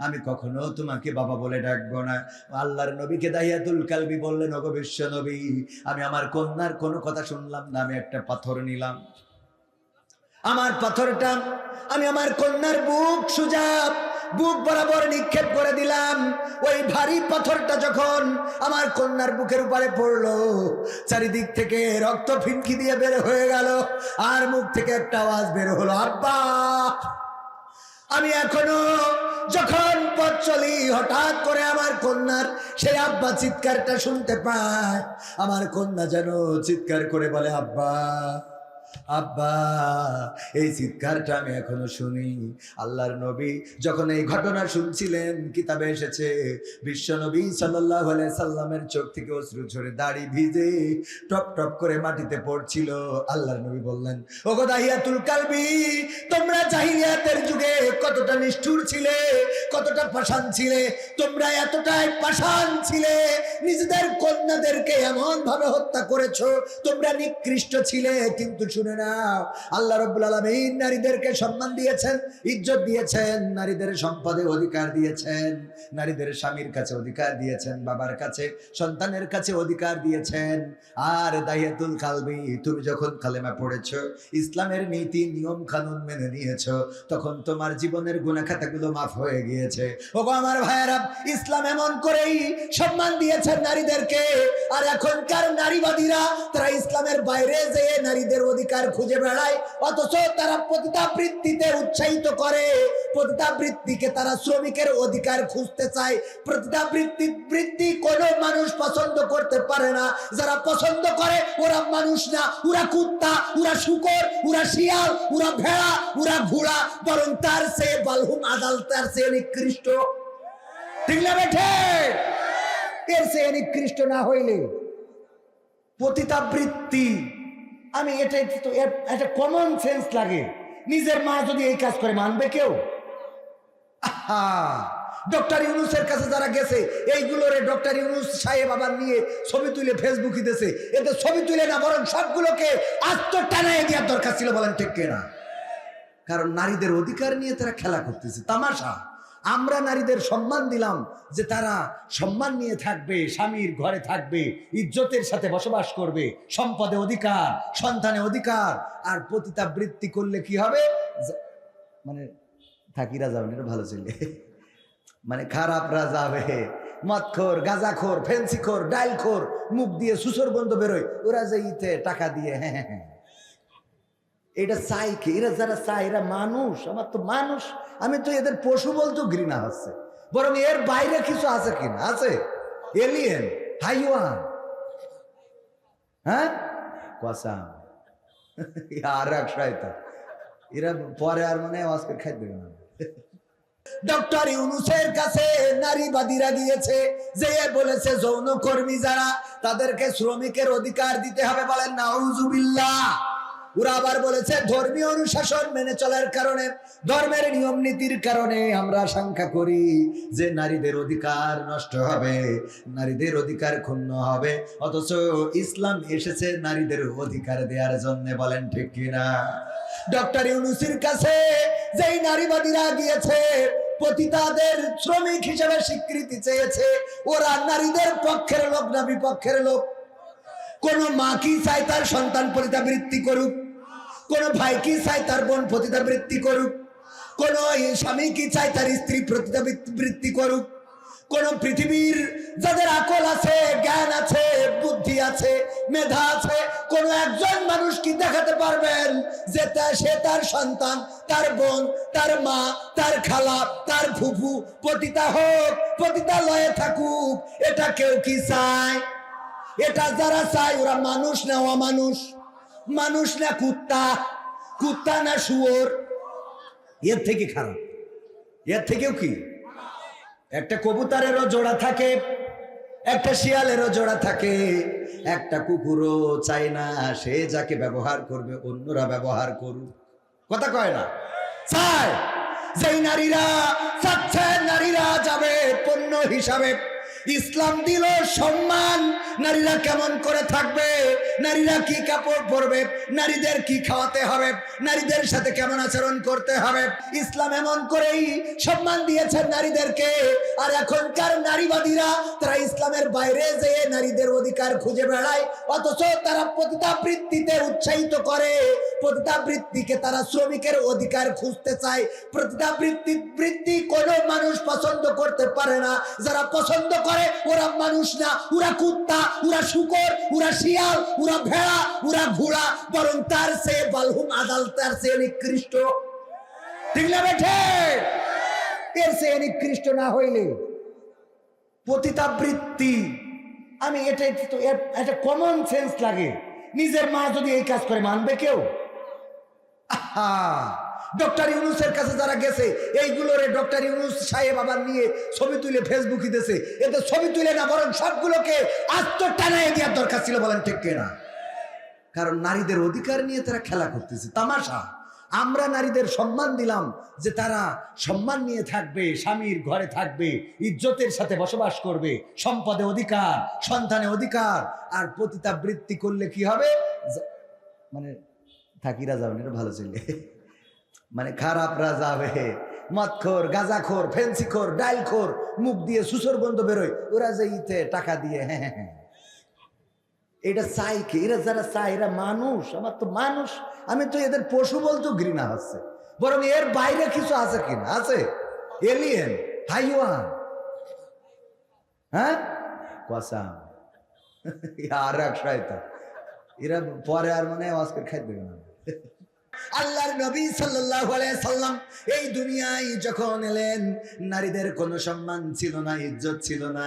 আমি কখনো তোমাকে বাবা বলে ডাকবো না। আল্লাহর নবীকে দাহিয়াতুল কালবি বললেন, ওগো বিশ্ব নবী, আমি আমার কন্যার কোনো কথা শুনলাম না। আমি একটা পাথর নিলাম, আমার পাথরটা আমি আমার কন্যার বুক বরাবর নিক্ষেপ করে দিলাম। ওই ভারী পাথরটা যখন আমার কন্যার বুকের উপরে পড়লো, চারিদিক থেকে রক্ত ফিনকি দিয়ে বের হয়ে গেল আর মুখ থেকে একটা আওয়াজ বের হলো, আব্বা। আমি এখনো যখন পথ চলি, হঠাৎ করে আমার কন্যার সেই আব্বা চিৎকারটা শুনতে পায়। আমার কন্যা যেন চিৎকার করে বলে, আব্বা, আব্বা। এই চিৎকারটা আমি এখনো শুনি। আল্লাহর নবী যখন এই ঘটনা শুনছিলেন, কিতাবে এসেছে বিশ্ব নবী সাল্লাল্লাহু আলাইহি সাল্লামের চোখ থেকে অশ্রু ঝরে দাড়ি ভিজে টপ টপ করে মাটিতে পড়ছিল। আল্লাহর নবী বললেন, ওগো দাহিয়াতুল কালবি, তোমরা জাহিলিয়াতের যুগে কতটা নিষ্ঠুর ছিলে, কতটা পাষাণ ছিলে। তোমরা এতটাই পাষাণ ছিলে, নিজেদের কন্যাদেরকে এমন ভাবে হত্যা করেছো। তোমরা নিকৃষ্ট ছিলে। কিন্তু শুনে নাও, আল্লাহ রাব্বুল আলামিন নারীদেরকে সম্মান দিয়েছেন, ইজ্জত দিয়েছেন, নারীদের সম্পদে অধিকার দিয়েছেন, নারীদের স্বামীর কাছে অধিকার দিয়েছেন, বাবার কাছে, সন্তানের কাছে অধিকার দিয়েছেন। আর দাহিয়াতুল কালবি, তুমি যখন কালেমা পড়েছো, ইসলামের নীতি নিয়ম কানুন মেনে নিয়েছো, তখন তোমার জীবনের গুনাহ খাতাগুলো মাফ হয়ে গিয়েছে। ওগো আমার ভাইয়েরা, ইসলাম এমন করেই সম্মান দিয়েছেন নারীদেরকে। আর এখনকার নারীবাদীরা তারা ইসলামের বাইরে যেয়ে নারীদের অধিকার খুঁজে বেড়ায়, অথচ তারা পতিতাবৃত্তিতে উৎসাহিত করে। পতিতাবৃত্তিকে তারা শ্রমিকের অধিকার খুঁজতে চায়। পতিতাবৃত্তি কোনো মানুষ পছন্দ করতে পারে না। যারা পছন্দ করে ওরা মানুষ না, ওরা কুত্তা, ওরা শূকর, ওরা শিয়াল, ওরা ভেড়া, ওরা ঘোড়া, বরং তার চেয়ে বালহুম আদাল, তার চেয়ে নিকৃষ্ট। ঠিক না বেঠে? এর চেয়ে নিকৃষ্ট না হইলে পতিতাবৃত্তি, আমি এটাই তো একটা কমন সেন্স লাগে। নিজের মা যদি এই কাজ করে, মানবে কেউ? ডক্টর ইউনূসের কাছে যারা গেছে, এইগুলোরে ডক্টর ইউনূস সাহেব আবার নিয়ে ছবি তুলে ফেসবুকে দিয়েছে। এতে ছবি তুলে না, বরং সবগুলোকে আত্মটানায় দেওয়ার দরকার ছিল। বলেন ঠিক কিনা? কারণ নারীদের অধিকার নিয়ে তারা খেলা করতেছে, তামাশা। আমরা নারীদের সম্মান দিলাম যে তারা সম্মান নিয়ে থাকবে, স্বামীর ঘরে থাকবে, ইজ্জতের সাথে বসবাস করবে, সম্পদে অধিকার, সন্তানে অধিকার। আর পতিতাবৃত্তি করলে কি হবে? মানে থাকিরা যাবেন, এটা ভালো ছেলে, মানে খারাপরা যাবে, মদখোর, গাঁজাখোর, ফেন্সিখোর, ডাইলখোর, মুখ দিয়ে সুসর গন্ধ বেরোয়, ওরা যে ইতে টাকা দিয়ে, হ্যাঁ হ্যাঁ হ্যাঁ, এটা চাই কি? এরা যারা চায়, এরা মানুষ। আমার তো মানুষ, আমি তো এদের পশু বলতেও ঘৃণা হচ্ছে। বরং এর বাইরে কিছু আছে কিনা? আছে, এলিয়েন, হাইওয়ান। হ্যাঁ, কসাম, আর এক শয়তান। এরা পরে আর মানে আজকে খাইতে দেবে না। ডক্টর ইউনূসের কাছে নারীবাদীরা গিয়েছে, যে বলেছে যৌনকর্মী যারা, তাদেরকে শ্রমিকের অধিকার দিতে হবে। বলেন নাউজুবিল্লাহ। ওরা আবার বলেছে ধর্মীয় অনুশাসন মেনে চলার কারণে, ধর্মের নিয়ম নীতির কারণে আমরা আশঙ্কা করি যে নারীদের অধিকার নষ্ট হবে, নারীদের অধিকার ক্ষুণ্ণ হবে। অথচ ইসলাম এসেছে নারীদের অধিকার দেওয়ার জন্য। বলেন ঠিক কিনা? ডক্টর ইউনূসের কাছে যেই নারীবাদীরা গিয়েছে, পতিতাদের শ্রমিক হিসেবে স্বীকৃতি চেয়েছে, ওরা নারীদের পক্ষের লোক না বিপক্ষের লোক? কোন মা কি চায় তার সন্তান পতিতাবৃত্তি করুক? কোন ভাই কি চায় তার বোন পতিতাবৃত্তি করুক? কোন স্বামী কি চায় তার স্ত্রী পতিতাবৃত্তি করুক? কোন পৃথিবীর যাদের আকল আছে, জ্ঞান আছে, বুদ্ধি আছে, মেধা আছে, কোন একজন মানুষ কি দেখাতে পারবেন যে সে তার সন্তান, তার বোন, তার মা, তার খালা, তার ফুফু পতিতা হোক, পতিতালয়ে থাকুক? এটা কেউ কি চায়? এটা যারা চায় ওরা মানুষ না অমানুষ? মানুষ না কুত্তা? কুত্তা না শুয়োর? এর থেকে খারাপ, এর থেকেও কি? একটা কবুতরেরও জোড়া থাকে, একটা শিয়ালেরও জোড়া থাকে, একটা কুকুরও চায় না সে যাকে ব্যবহার করবে অন্যরা ব্যবহার করুক। কথা কয় না? চায়। যেই নারীরা চাচ্ছে নারীরা যাবে পণ্য হিসাবে, ইসলাম দিল সম্মান, নারীরা কেমন করে থাকবে, নারীরা কি কাপড় পরবে, নারীদের কি খাওয়াতে হবে, নারীদের সাথে কেমন আচরণ করতে হবে, ইসলাম এমন করেই সম্মান দিয়েছেন নারীদেরকে। আর এখনকার নারীবাদীরা তারা ইসলামের বাইরে যেয়ে নারীদের অধিকার খুঁজে বেড়ায়, অথচ তারা পতিতাবৃত্তিতে উৎসাহিত করে। পতিতাবৃত্তিকে তারা শ্রমিকের অধিকার খুঁজতে চায়। পতিতাবৃত্তি কোনো মানুষ পছন্দ করতে পারে না। যারা পছন্দ করে ওরা মানুষ না, ওরা কুত্তা, ওরা শূকর, ওরা শিয়াল, ওরা ভেড়া, ওরা ঘোড়া, বরং তার চেয়ে বালহুম আদাল, তার চেয়ে নিকৃষ্ট। ঠিক না বেঠে? এর চেয়ে নিকৃষ্ট না হইলে পতিতাবৃত্তি, আমি এটাই তো একটা কমন সেন্স লাগে। নিজের মা যদি এই কাজ করে মানবে কেউ? আহা, ডক্টর ইউনূসের কাছে যারা গেছে এইগুলোরে ডক্টর ইউনূস সাহেব আবার নিয়ে ছবি তুলে ফেসবুকে দিয়েছে। এতে ছবি তুলে না, বরং সবগুলোকে আত্মটানায় দেওয়ার দরকার ছিল। বলেন ঠিক কিনা? কারণ নারীদের অধিকার নিয়ে তারা খেলা করতেছে, তামাশা। আমরা নারীদের সম্মান দিলাম যে তারা সম্মান নিয়ে থাকবে, স্বামীর ঘরে থাকবে, ইজ্জতের সাথে বসবাস করবে, সম্পদে অধিকার, সন্তানে অধিকার। আর পতিতাবৃত্তি করলে কি হবে? মানে থাকিরা যাবেন, এটা ভালো ছিল, মানে খারাপরা যাবে, মদখোর, গাঁজাখোর, ফেন্সিখোর, ডাইলখোর, মুখ দিয়ে সুসর গন্ধ বেরোয়, ওরা যে ইতে টাকা দিয়ে হ্যাঁ হ্যাঁ হ্যাঁ। এটা চাই কি? এরা যারা চায় এরা মানুষ। আমার তো মানুষ, আমি তো এদের পশু বলতেও ঘৃণা হচ্ছে। বরং এর বাইরে কিছু আছে কিনা? আছে এলিয়েন, হাইওয়ান। হ্যাঁ, কসাম আর এক শয়তান, এরা পরে আর মানে আজকে খাইতে দেবে না। আল্লাহর নবী সাল্লাল্লাহু আলাইহি সাল্লাম এই দুনিয়ায় যখন এলেন, নারীদের কোনো সম্মান ছিল না, ইজ্জত ছিল না।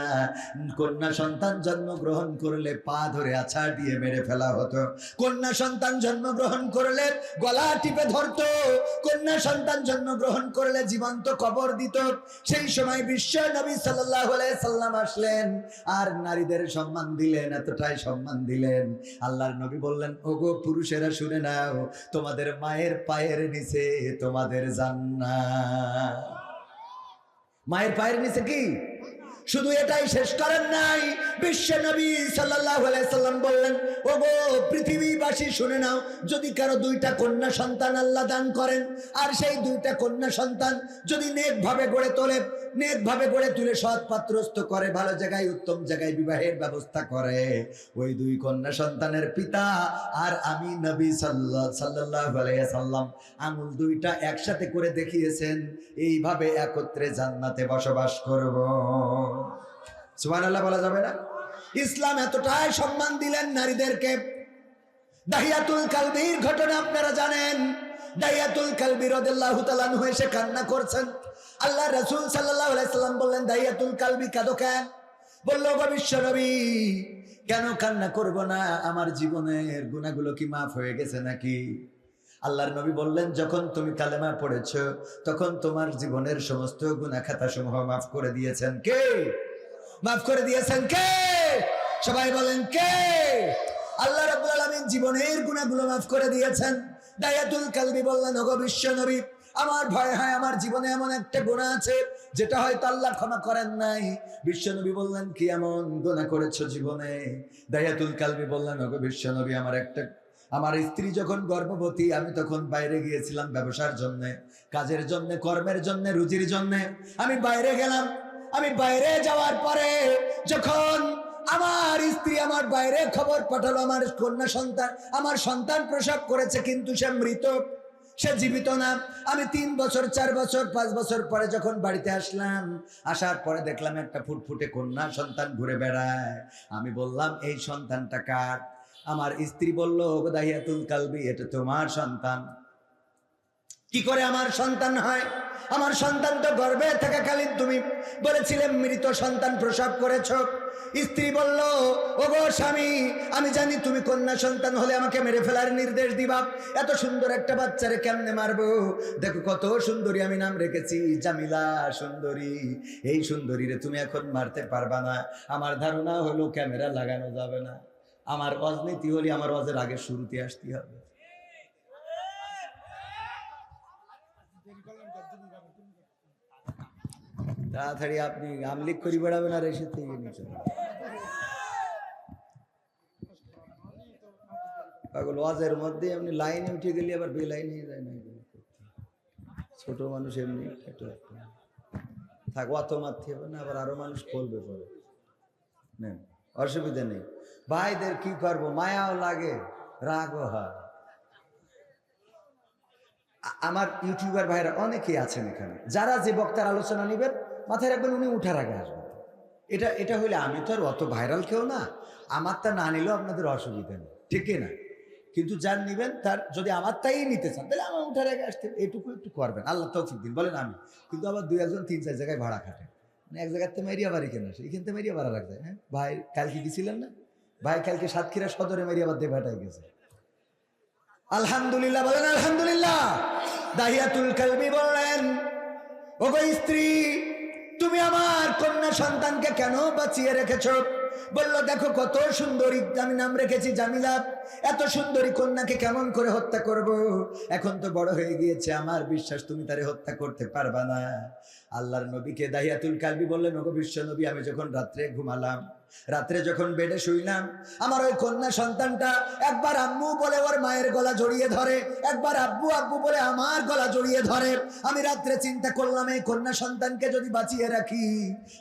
কন্যা সন্তান জন্মগ্রহণ করলে পা ধরে আছাড় দিয়ে মেরে ফেলা হতো। কন্যা সন্তান জন্মগ্রহণ করলে গলা টিপে ধরতো। কন্যা সন্তান জন্মগ্রহণ করলে জীবন্ত কবর দিত। সেই সময় বিশ্ব নবী সাল্লাল্লাহু আলাইহি সাল্লাম আসলেন আর নারীদের সম্মান দিলেন, এতটাই সম্মান দিলেন। আল্লাহর নবী বললেন, ওগো পুরুষেরা শুনে নাও, তোমাদের মায়ের পায়ের নিচে তোমাদের জান্নাত। মায়ের পায়ের নিচে কি? শুধু এটাই শেষ করেন নাই, বিশ্ব নবী সাল্লাল্লাহু আলাইহি সাল্লাম বললেন, ওগো পৃথিবীবাসী শুনে নাও, যদি কারো দুইটা কন্যা সন্তান আল্লাহ দান করেন, আর সেই দুইটা কন্যা সন্তান যদি নেকভাবে গড়ে তোলে, নেকভাবে গড়ে তুলে সৎ পাত্রস্থ করে, ভালো জায়গায় উত্তম জায়গায় বিবাহের ব্যবস্থা করে, ওই দুই কন্যা সন্তানের পিতা আর আমি নবী সাল্লাল্লাহু আলাইহি সাল্লাম আঙুল দুইটা একসাথে করে দেখিয়েছেন, এইভাবে একত্রে জান্নাতে বসবাস করব। সুবহানাল্লাহ বলা যাবে না? ইসলাম এতটাই সম্মান দিলেন নারীদেরকে। দাহিয়াতুল কালবির ঘটনা আপনারা জানেন। দাহিয়াতুল কালবি রাদিয়াল্লাহু তাআলা আনহু এসে কান্না করছেন। আল্লাহ রাসূল সাল্লাল্লাহু আলাইহি সাল্লাম বললেন, দাহিয়াতুল কালবি কাঁদো কেন? বলল, গো বিশ্ব নবী, কেন কান্না করব না? আমার জীবনের গুনাহগুলো কি মাফ হয়ে গেছে নাকি? আল্লাহর নবী বললেন, যখন তুমি কালেমা পড়েছো তখন তোমার জীবনের সমস্ত গুনাহ খাতা সমূহ মাফ করে দিয়েছেন কে? মাফ করে দিয়েছেন কে? সবাই বলেন কে? আল্লাহ রাব্বুল আলামিন জীবনের গুনাহগুলো মাফ করে দিয়েছেন। দাহিয়াতুল কালবি বললেন, ওগো বিশ্ব নবী, আমার ভয় হয় আমার জীবনে এমন একটা গুনাহ আছে যেটা হয়তো আল্লাহ ক্ষমা করেন নাই। বিশ্ব নবী বললেন, কি এমন গুনাহ করেছো জীবনে? দাহিয়াতুল কালবি বললেন, ওগো বিশ্ব নবী, আমার স্ত্রী যখন গর্ভবতী, আমি তখন বাইরে গিয়েছিলাম ব্যবসার জন্য, কাজের জন্য, কর্মের জন্য, রুজির জন্য। আমি বাইরে গেলাম। আমি বাইরে যাওয়ার পরে যখন আমার স্ত্রী আমার বাইরে খবর পাঠালো আমার কন্যা সন্তান, আমার সন্তান প্রসব করেছে, কিন্তু সে মৃত, সে জীবিত না। আমি 3 বছর 4 বছর 5 বছর পরে যখন বাড়িতে আসলাম, আসার পরে দেখলাম একটা ফুটফুটে কন্যা সন্তান ঘুরে বেড়ায়। আমি বললাম এই সন্তানটা কার? আমার স্ত্রী বলল, দাহিয়াতুল কালবি, এটা তোমার সন্তান। কি করে আমার সন্তান হয়? আমার সন্তান তো গর্ভে থাকাকালীন তুমি বলেছিলে মৃত সন্তান প্রসব করেছ। স্ত্রী বলল, ওগো স্বামী, আমি জানি তুমি কন্যা সন্তান হলে আমাকে মেরে ফেলার নির্দেশ দিবা, এত সুন্দর একটা বাচ্চারে কেমনে মারবো? দেখো কত সুন্দরী আমি নাম রেখেছি, জামিলা সুন্দরী। এই সুন্দরীরে তুমি এখন মারতে পারবা না। আমার ধারণা হলো ক্যামেরা লাগানো যাবে না। আমার অজনীতি হলে আমার অজের আগে শুরুতে আসতে হবে। তাড়াতাড়ি আপনি আমলিক করি বেড়াবেন আর এসে থেকে নিচে পাগল। ওয়াজের মধ্যে আপনি লাইনে উঠে গেলে আবার বে লাইনে যায় না, ছোট মানুষ এমনি একটু থাক, অত মারতে হবে না, আবার আরো মানুষ করবে পরে, নেন অসুবিধা নেই। ভাইদের কি করবো, মায়াও লাগে রাগও হয়। আমার ইউটিউবার ভাইরা অনেকেই আছেন এখানে, যারা যে বক্তার আলোচনা নেবেন মাথায় রাখবেন উনি উঠার আগে আসবেন। এটা হইলে আমি তো আর অত ভাইরাল কেউ না, আমারটা না নিলেও আপনাদের অসুবিধা নেই, ঠিক না? কিন্তু যার নিবেন তার যদি আমারটাই নিতে চান তাহলে আমার উঠার আগে আসতে এটুকু একটু করবেন, আল্লাহ তৌফিক দিন বলেন আমি। কিন্তু আবার 2-1 3-4 জায়গায় ভাড়া খাটে, মানে এক জায়গার তো মেরিয়া বাড়ি কেন আসে, এখান থেকে মেরিয়া ভাড়া রাখতে। হ্যাঁ ভাই কালকে গেছিলেন না? ভাই কালকে সাতক্ষীরা সদরে মেরিয়াবাদ দিয়ে ভাটায় গেছে। আলহামদুলিল্লাহ বলেন আলহামদুলিল্লাহ। দাহিয়াতুল কালবি বললেন, ওগো স্ত্রী, তুমি আমার কন্যা সন্তানকে কেন বাঁচিয়ে রেখেছ? বলল, দেখো কত সুন্দরী, আমি নাম রেখেছি জামিলা, এত সুন্দরী কন্যাকে কেমন করে হত্যা করব? এখন তো বড় হয়ে গিয়েছে, আমার বিশ্বাস তুমি তারে হত্যা করতে পারবা না। আল্লাহর নবীকে দাহিয়াতুল কালবি বললেন, ওগো বিশ্ব নবী, আমি যখন রাত্রে ঘুমালাম, রাত্রে যখন বেডে শুইলাম, আমার ওই কন্যা সন্তানটা একবার আম্মু বলে ওর মায়ের গলা জড়িয়ে ধরে, একবার আব্বু আব্বু বলে আমার গলা জড়িয়ে ধরে। আমি রাত্রে চিন্তা করলাম, এই কন্যা সন্তানকে যদি বাঁচিয়ে রাখি,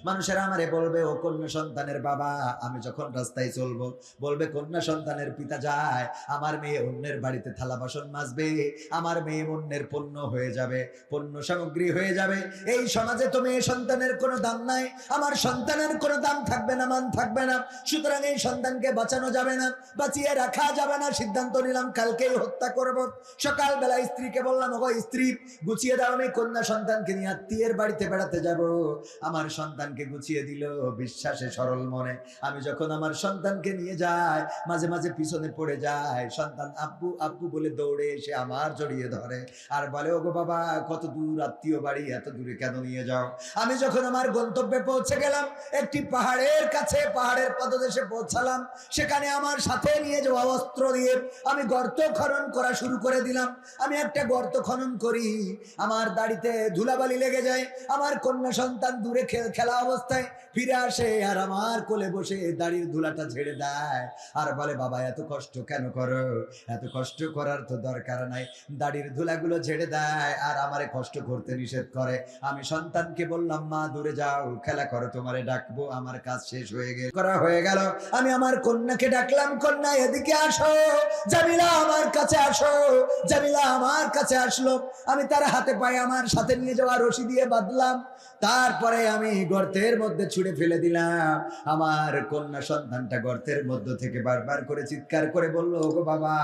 মানুষেরা আমারে বলবে ও কন্যা সন্তানের বাবা। আমি যখন রাস্তায় চলবো বলবে কন্যা সন্তানের পিতা যায়। আমার মেয়ে অন্যের বাড়িতে থালা বাসন মাজবে, আমার মেয়ে অন্যের পণ্য হয়ে যাবে, পণ্য সামগ্রী হয়ে যাবে। এই সমাজে তো মেয়ে সন্তানের কোনো দাম নাই, আমার সন্তানের কোনো দাম থাকবে না, মান থাকবে না। সুতরাং এই সন্তানকে বাঁচানো যাবে না, বাঁচিয়ে রাখা যাবে না। সিদ্ধান্ত নিলাম কালকেই হত্যা করব। সকালবেলা স্ত্রীকে বললাম, ওগো স্ত্রী, গুছিয়ে দাও, আমি কন্যা সন্তানকে নিয়ে আত্মীয়ের বাড়িতে বেড়াতে যাব। আমার সন্তানকে গুছিয়ে দিল বিশ্বাসে সরল মনে। আমি যখন আমার সন্তানকে নিয়ে যাই, মাঝে মাঝে পিছনে পড়ে যায়, সন্তান আব্বু আব্বু বলে দৌড়ে এসে আমার জড়িয়ে ধরে আর বলে, ওগো বাবা, কত দূর আত্মীয় বাড়ি, এত দূরে কেন নিয়ে যাও? আমি যখন আমার গন্তব্যে পৌঁছে গেলাম, একটি পাহাড়ের কাছে, পাহাড়ের পদদেশে পৌঁছালাম, সেখানে আমার সাথে নিয়ে যাওয়া অস্ত্র দিয়ে আমি গর্ত খনন করা শুরু করে দিলাম। আমি একটা গর্ত খনন করি, আমার দাড়িতে ধুলাবালি লেগে যায়। আমার কন্যা সন্তান দূরে খেলা অবস্থায় ফিরে আসে আর আমার কোলে বসে দাড়ির ধুলাটা ঝেড়ে দেয় আর বলে, বাবা এত কষ্ট কেন করো? এত কষ্ট করার তো দরকার নাই। দাড়ির ধুলাগুলো ঝেড়ে দেয় আর আমারে কষ্ট করতে নিষেধ করে। আমি সন্তানকে বললাম, মা দূরে যাও, খেলা করো, তোমারে ডাকবো। আমার কাজ শেষ হয়ে গেল। আমি আমার কন্যাকে ডাকলাম, কন্যা এদিকে আসো, জামিলা আমার কাছে আসো। জামিলা আমার কাছে আসলো, আমি তার হাতে পায়ে আমার সাথে নিয়ে যাওয়া রশি দিয়ে বাঁধলাম। তারপরে আমি গর্তের মধ্যে ছুঁড়ে ফেলে দিলাম। আমার কন্যা সন্তানটা গর্তের মধ্য থেকে বারবার করে চিৎকার করে বলল, ওগো বাবা,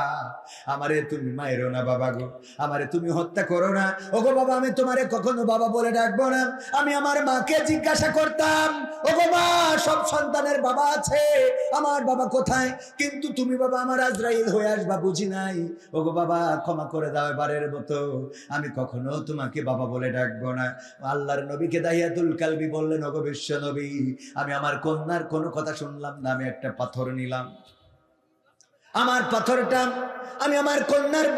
আমারে তুমি মায়েরো না বাবা গো, আমারে তুমি হত্যা করো না। ওগো বাবা, আমি তোমারে কখনো বাবা বলে ডাকবো না। আমি আমার মাকে জিজ্ঞাসা করতাম, ওগো মা, সব সন্তানের বাবা আছে, আমার বাবা কোথায়? কিন্তু তুমি বাবা আমার আজরাইল হয়ে আসবা বুঝি নাই। ওগো বাবা, ক্ষমা করে দাও এবারের মতো, আমি কখনো তোমাকে বাবা বলে ডাকবো না। আল্লাহর নবীকে দাহিয়াতুল কালবি বললেন, ওগো বিশ্ব নবী, আমি আমার কন্যার কোনো কথা শুনলাম না। আমি একটা পাথর নিলাম, আমার পাথরটা আমি আমার কন্যার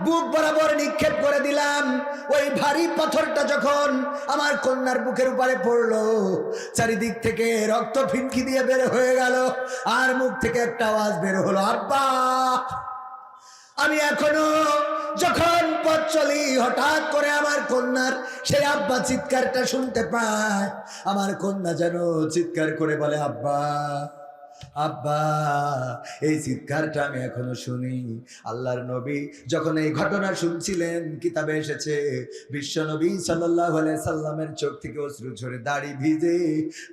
বুক বরাবর নিক্ষেপ করে দিলাম। ওই ভারী পাথরটা যখন আমার কন্যার বুকের উপরে পড়লো, চারিদিক থেকে রক্ত ফিনকি দিয়ে বের হয়ে গেল আর মুখ থেকে একটা আওয়াজ বের হলো, আব্বা। আমি এখনো যখন পথ চলি হঠাৎ করে আমার কন্যার সেই আব্বা চিৎকারটা শুনতে পায়। আমার কন্যা যেন চিৎকার করে বলে আব্বা আব্বা। এই চিৎকারটা আমি এখনো শুনি। আল্লাহর নবী যখন এই ঘটনা শুনছিলেন, কিতাবে এসেছে বিশ্ব নবী সাল্লাল্লাহু আলাইহি সাল্লামের চোখ থেকে অশ্রু ঝরে দাড়ি ভিজে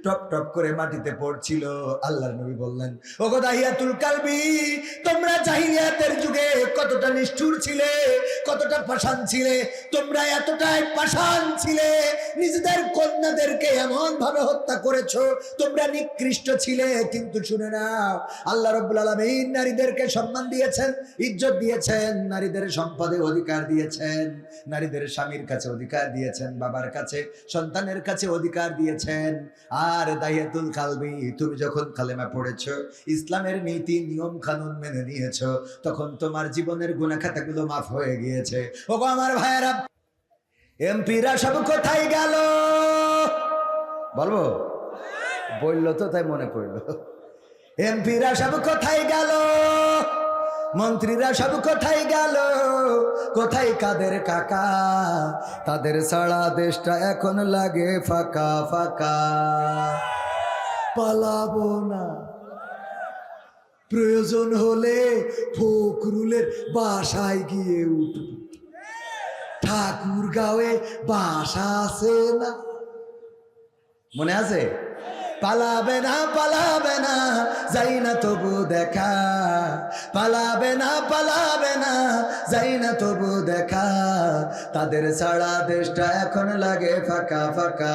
টপ টপ করে মাটিতে পড়ছিল। আল্লাহর নবী বললেন, ওগো দাহিয়াতুল কালবি, তোমরা জাহিলিয়াতের যুগে কতটা নিষ্ঠুর ছিলে, কতটা পাষাণ ছিলে। তোমরা এতটাই পাষাণ ছিলে, নিজেদের কন্যাদেরকে এমন ভাবে হত্যা করেছো। তোমরা নিকৃষ্ট ছিলে। কিন্তু শুনে নাও, আল্লাহ রাব্বুল আলামিন নারীদেরকে সম্মান দিয়েছেন, ইজ্জত দিয়েছেন, নারীদের সম্পদে অধিকার দিয়েছেন, নারীদের স্বামীর কাছে অধিকার দিয়েছেন, বাবার কাছে সন্তানের কাছে অধিকার দিয়েছেন। আর দাহিয়াতুল কালবি, তুমি যখন কালেমা পড়েছো, ইসলামের নীতি নিয়ম কানুন মেনে নিয়েছো, তখন তোমার জীবনের গুনাহ খাতাগুলো মাফ হয়ে গিয়েছে। ওগো আমার ভাইয়েরা, এমপিরা সব কোথায় গেল? বলবো? বললো তো তাই মনে পড়লো। এমপিরা সব কোথায় গেল? মন্ত্রীরা সব কোথায় গেল? কোথায় কাদের কাকা? তাদের সারা দেশটা এখন লাগে ফাঁকা ফাঁকা। পালাবো না, প্রয়োজন হলে ফখরুলের বাসায় গিয়ে উঠব। ঠাকুরগাঁওয়ে বাসা আছে না, মনে আছে? পালাবে না পালাবে না, যাই না তবু দেখা। পালাবে না পালাবে না, যাই না তবু দেখা। তাদের সারা দেশটা এখন লাগে ফাঁকা ফাঁকা,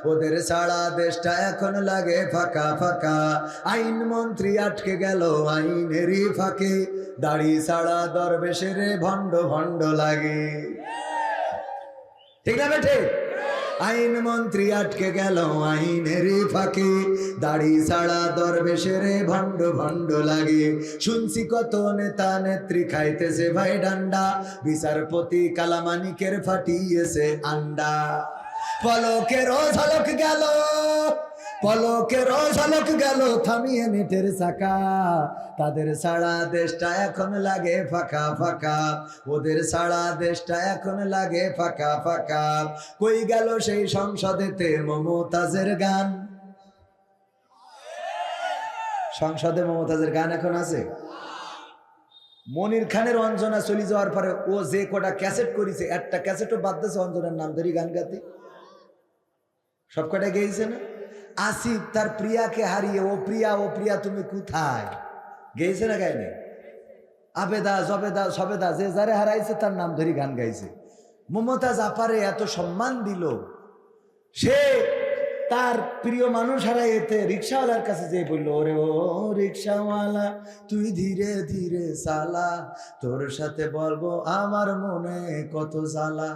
ওদের সারা দেশটা এখন লাগে ফাঁকা ফাঁকা। আইন মন্ত্রী আটকে গেল আইনেরই ফাঁকে, দাড়ি সারা দরবেশের ভণ্ড ভণ্ড লাগে। ঠিক না বেঠে? আইন মন্ত্রী আটকে গেল আইনের ফাঁকে, দাড়ি ছাড়া দরবেশের ভণ্ড ভণ্ড লাগে। শুনছি কত নেতা নেত্রী খাইতেছে ভাই ডান্ডা, বিচারপতি কালামানিকের ফাটিয়েছে আন্ডা। পলকেরও ঝলক গেল, পলকেরও ঝলক গেল থামিয়ে নেটের চাকা। তাদের সারা দেশটা এখন লাগে ফাঁকা ফাঁকা, ওদের সারা দেশটা এখন লাগে ফাঁকা ফাঁকা। কই গেল সেই সংসদেতে মমতাজের গান? সংসদে মমতাজের গান এখন আছে? মনির খানের অঞ্জনা চলে যাওয়ার পরে ও যে কটা ক্যাসেট করেছে, একটা ক্যাসেটও বাদ দিয়েছে অঞ্জনার নাম ধরে গান গাতে। সব কটা গেয়েছে না? আসিফ তার প্রিয়াকে হারিয়ে ও প্রিয়া ও প্রিয়া তুমি কোথায় গেয়েছে না গায়নি? আবেদা জবেদা সবেদা যে যারে হারাইছে তার নাম ধরে গান গাইছে। মমতাজ আপারে এত সম্মান দিল, সে তার প্রিয় মানুষ হারাইতে রিক্সাওয়ালার কাছে যে বলল, ওরে ও রিক্সাওয়ালা তুই ধীরে ধীরে চালা, তোর সাথে বলবো আমার মনে কত জ্বালা।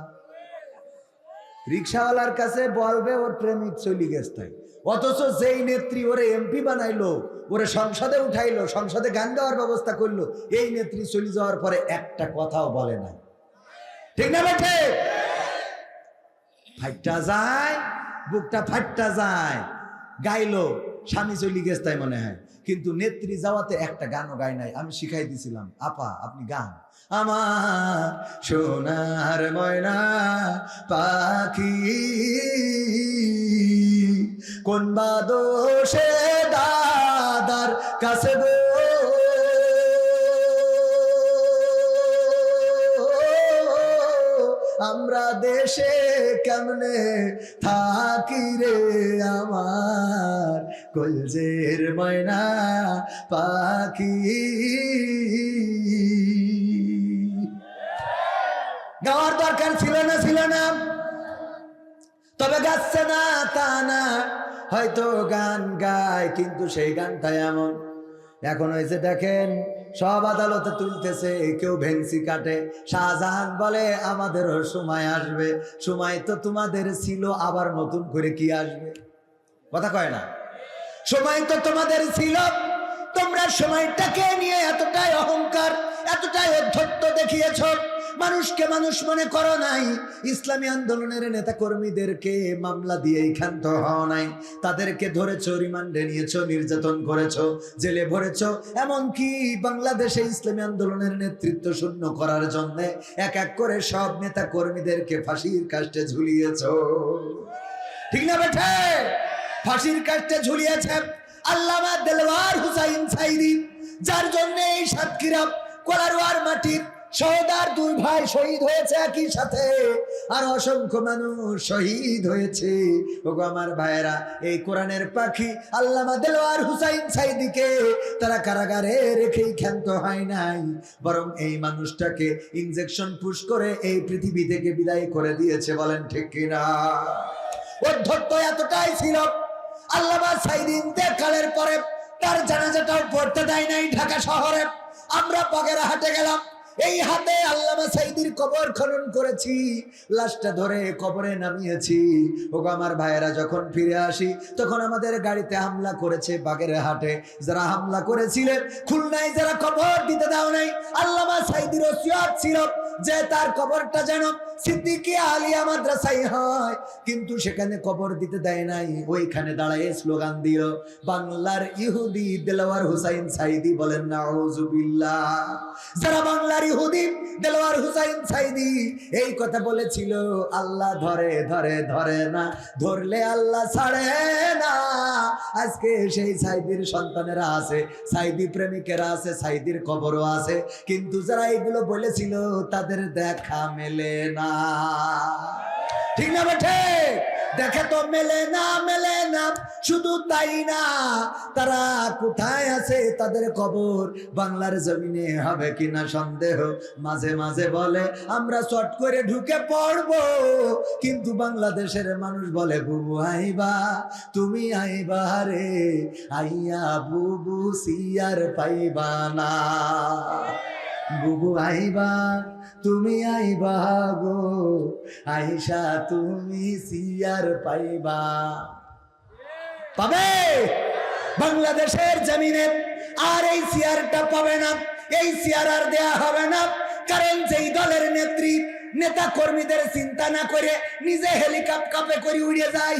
রিক্সাওয়ালার কাছে বলবে ওর প্রেমিক চলি গেছে। অথচ যেই নেত্রী ওরে এমপি বানাইলো, ওরে সংসদে উঠাইলো, সংসদে গান গাওয়ার ব্যবস্থা করলো, এই নেত্রী চলে যাওয়ার পরে একটা কথাও বলে না। ঠিক না বেঠে? ফাইটটা যায়, বুকটা ফাইটটা যায়। গাইলো, স্বামী চলি গেছে তাই মনে হয়, কিন্তু নেত্রী যাওয়াতে একটা গানও গায় নাই। আমি শিখাই দিছিলাম, আপা আপনি গান। আমার সোনার ময়না পাখি কোন বাদোষে দাদার কাছে গো, আমরা দেশে কেমনে থাকি রে আমার কলজের ময়না পাখি। গাওয়ার দরকার ছিল না, ছিল না, তবে গাচ্ছে না তা না, হয়তো গান গায় কিন্তু সেই গানটা এমন। এখন হয়েছে দেখেন, সব আদালতে তুলতেছে, কেউ ভেংসি কাটে। শাহজাহান বলে আমাদেরও সময় আসবে। সময় তো তোমাদের ছিল, আবার নতুন করে কি আসবে? কথা কয় না? সময় তো তোমাদের ছিল, তোমরা সময়টাকে নিয়ে এতটাই অহংকার, এতটাই অধ্যত্ত দেখিয়েছ। মানুষকে মানুষ মনে করো নাই, ইসলামী আন্দোলনের নেতা কর্মীদেরকে মামলা দিয়ে ক্ষান্ত হও নাই, তাদেরকে ধরেছো, রিমান্ডে নিয়েছো, নির্যাতন করেছো, জেলে ভরেছো, এমনকি বাংলাদেশে ইসলামী আন্দোলনের নেতৃত্ব শূন্য করার জন্য এক এক করে সব নেতা কর্মীদেরকে ফাঁসির কাস্টে ঝুলিয়েছো। ঠিক না বেঠে? ফাঁসির কাস্টে ঝুলিয়েছে আল্লামা দেলওয়ার হুসাইন সাইদি, যার জন্য এই সাতক্ষীরা কোলারওয়ার মাটির সহদার দুই ভাই শহীদ হয়েছে একই সাথে, আর অসংখ্য মানুষ শহীদ হয়েছে। ওগো আমার ভাইয়েরা, এই কোরআনের পাখি আল্লামা দেলওয়ার হুসাইন সাইদিকে তারা কারাগারে রেখেই ক্ষান্ত হয় নাই, বরং এই মানুষটাকে ইনজেকশন পুশ করে এই পৃথিবী থেকে বিদায় করে দিয়েছে। বলেন ঠিক কিনা? অধ্যত্ত এতটাই ছিল, আল্লামা সাইদি ইন্তেকালের পরে তার জানাজাটাও পড়তে দেয় নাই ঢাকা শহরে। আমরা বাগেরহাটে গেলাম, এই হাতে আল্লামা সাইদির কবর খনন করেছি, লাশটা ধরে কবরে নামিয়েছি। ওগো আমার ভাইয়েরা, যখন ফিরে আসি তখন আমাদের গাড়িতে হামলা করেছে বাগেরহাটে। যারা হামলা করেছিলেন, খুলনায় যারা কবর দিতে দাও নাই, আল্লামা সাইদির ওসিয়ত ছিল যে তার কবরটা যেন সিদ্দিকিয়া আলিয়া মাদ্রাসায় হয়, কিন্তু সেখানে কবর দিতে দেয় নাই। ওইখানে দাঁড়ায় স্লোগান দিল, বাংলার ইহুদি দেলওয়ার হুসাইন সাইদি। বলেন নাউজুবিল্লাহ। যারা বাংলার ইহুদি দেলওয়ার হুসাইন সাইদি এই কথা বলেছিল, আল্লাহ ধরে ধরে ধরে না, ধরলে আল্লাহ ছাড়ে না। আজকে সেই সাইদির সন্তানেরা আছে, সাইদি প্রেমিকেরা আছে, সাইদির কবরও আছে, কিন্তু যারা এগুলো বলেছিল তাদের দেখা মেলে না। ঠিক না বেঠে? দেখে তো মেলে না, মেলে না। শুধু তাই না, তারা কোথায় আছে, তাদের কবর বাংলার জমিনে হবে কিনা সন্দেহ। মাঝে মাঝে বলে আমরা চট করে ঢুকে পড়বো, কিন্তু বাংলাদেশের মানুষ বলে বুবু আইবা, তুমি আইবা রে, আইয়া বুবু সিয়ার পাইবা না। বুবু আইবা, তুমি আইবা গো, আইসা তুমি সিয়ার পাইবা। পাবে বাংলাদেশের জমিনে, আর এই সিয়ারটা পাবে না, এই সিয়ার আর দেয়া হবে না। কারণ যেই দলের নেত্রী নেতা কর্মীদের চিন্তা না করে নিজে হেলিকপ্টারে করে উড়ে যায়,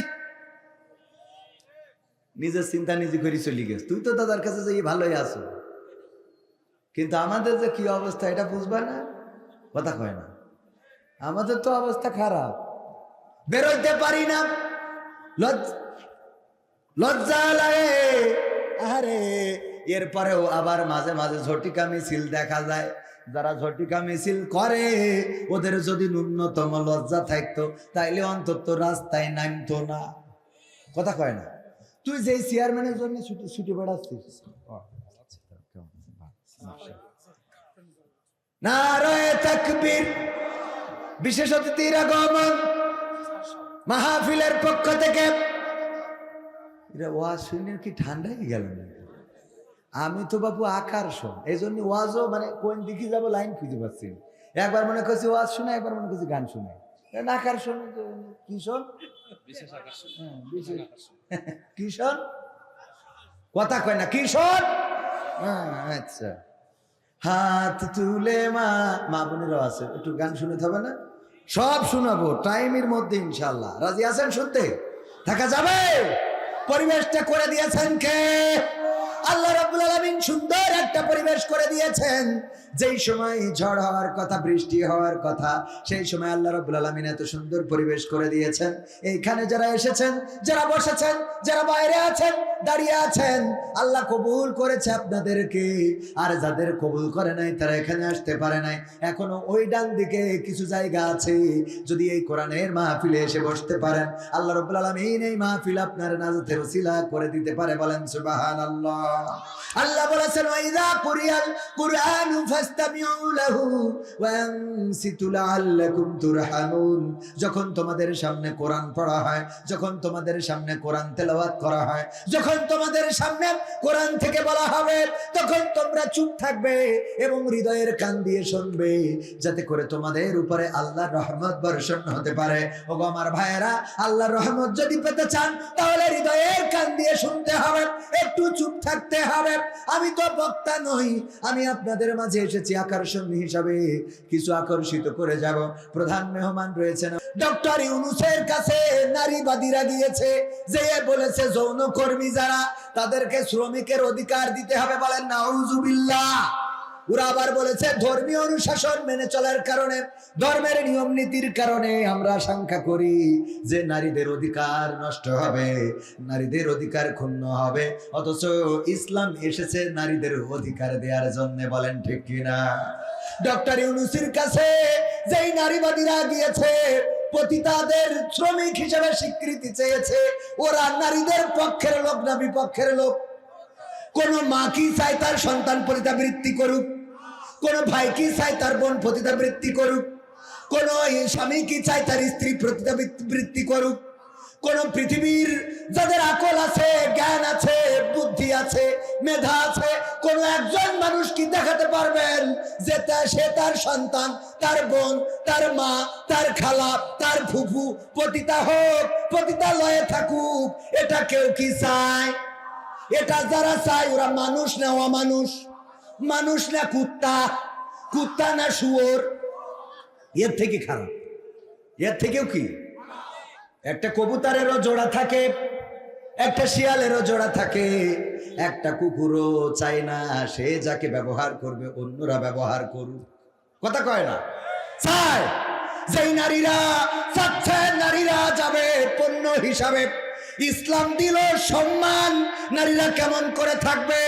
নিজের চিন্তা নিজে করে চলে গেছে। তুই তো দাদার কাছে যে ভালোই আছো, কিন্তু আমাদের যে কি অবস্থা এটা বুঝবা না, কথা কয় না। আমাদের তো অবস্থা খারাপ, বেরোতে পারি না, লজ্জা লাগে। আরে এরপরেও আবার মাঝে মাঝে ঝটিকা মিছিল দেখা যায়। যারা ঝটিকা মিছিল করে, ওদের যদি ন্যূনতম লজ্জা থাকতো তাইলে অন্তত রাস্তায় নামতো না, কথা কয় না। তুই যে চেয়ারম্যানের জন্য ছুটি বেড়াচ্ছিস, নারায়ে তাকবীর, বিশেষ অতিথির আগমন, মাহফিলের পক্ষ থেকে। ওয়াজ শুনে কি ঠান্ডাই গেল না? আমি তো বাবু আকর্ষণ, এই জন্য ওয়াজও মানে কোন দিকে যাবো লাইন খুঁজে পাচ্ছি। একবার মনে করছি ওয়াজ শুনে, একবার মনে করছি গান শুনে। আকর্ষণ কিশোর, কিশোর কথা কয় না, কিশোর। আচ্ছা, হাত তুলে মা বোনেরাও আছে, একটু গান শুনে হবে না? সব শোনাবো টাইমের মধ্যে ইনশাল্লাহ। রাজি আছেন? শুনতে থাকা যাবে? পরিবেশটা করে দিয়েছেন কে? আল্লাহ রাব্বুল আলামিন সুন্দর একটা পরিবেশ করে দিয়েছেন। যেই সময় ঝড় হওয়ার কথা, বৃষ্টি হওয়ার কথা, সেই সময় আল্লাহ রাব্বুল আলামিন এত সুন্দর পরিবেশ করে দিয়েছেন। এইখানে যারা এসেছেন, যারা বসেছেন, যারা বাইরে আছেন, দাঁড়িয়ে আছেন, আল্লাহ কবুল করেছে আপনাদেরকে। আর যাদের কবুল করে নাই তারা এখানে আসতে পারে নাই। এখনো ওই ডান দিকে কিছু জায়গা আছে, যদি এই কোরআনের মাহফিলে এসে বসতে পারেন, আল্লাহ রাব্বুল আলামিন এই মাহফিল আপনার নাজাতের ওসিলা করে দিতে পারে। বলেন সুবহানাল্লাহ। আল্লাহ বলেছেন, ওয়াইযা কুরিয়াল কুরআনু ফাসতামিউ লাহু ওয়া আনসিতু লাআল্লাকুম তুরহামুন। যখন তোমাদের সামনে কোরআন পড়া হয়, যখন তোমাদের সামনে কোরআন তেলাওয়াত করা হয়, যখন তোমাদের সামনে কোরআন থেকে বলা হবে, তখন তোমরা চুপ থাকবে এবং হৃদয়ের কান দিয়ে শুনবে, যাতে করে তোমাদের উপরে আল্লাহর রহমত বর্ষণ হতে পারে। ওগো আমার ভাইয়েরা, আল্লাহর রহমত যদি পেতে চান তাহলে হৃদয়ের কান দিয়ে শুনতে হবে। একটু চুপ থাকতে হবে। আমি তো বক্তা নই, আমি আপনাদের মাঝে এসেছি আকর্ষণ হিসাবে, কিছু আকর্ষিত করে যাব। প্রধান মেহমান রয়েছেন ডক্টর ইউনূসের কাছে নারীবাদীরা গিয়েছে, যে বলেছে যৌনকর্মী যারা তাদেরকে শ্রমিকের অধিকার দিতে হবে। বলেন নাউজুবিল্লাহ। ওরা আবার বলেছে ধর্মীয় অনুশাসন মেনে চলার কারণে, ধর্মের নিয়ম নীতির কারণে আমরা আশঙ্কা করি যে নারীদের অধিকার নষ্ট হবে, নারীদের অধিকার ক্ষুণ্ণ হবে। অথচ ইসলাম এসেছে নারীদের অধিকার দেওয়ার জন্য। বলেন ঠিক কিনা? ডক্টর ইউনূসের কাছে যেই নারীবাদীরা গিয়েছে, পতিতাদের শ্রমিক হিসেবে স্বীকৃতি চেয়েছে, ওরা নারীদের পক্ষের লোক না বিপক্ষের লোক? কোন মা কি চায় তার সন্তান পতিতাবৃত্তি করুক? কোন ভাই কি চায় তার বোন পতিতাবৃত্তি করুক? কোন স্বামী কি চায় তার স্ত্রী পতিতাবৃত্তি করুক? কোন পৃথিবীর যাদের আকল আছে, জ্ঞান আছে, বুদ্ধি আছে, মেধা আছে, কোন একজন মানুষ কি দেখাতে পারবেন যে সে তার সন্তান, তার বোন, তার মা, তার খালা, তার ফুফু পতিতা হোক, পতিতালয়ে থাকুক? এটা কেউ কি চায়? এটা যারা চায় ওরা মানুষ না অমানুষ? মানুষ না কুত্তা? কুত্তা না শুয়োর? এর থেকে খারাপ, এর থেকেও কি? একটা কবুতরেরও জোড়া থাকে, একটা শিয়ালেরও জোড়া থাকে, একটা কুকুরও চায় না সে যাকে ব্যবহার করবে অন্যরা ব্যবহার করুক। কথা কয় না? চায়। যেই নারীরা চাচ্ছে নারীরা যাবে পণ্য হিসাবে, ইসলাম দিল সম্মান, নারীরা কেমন করে থাকবে,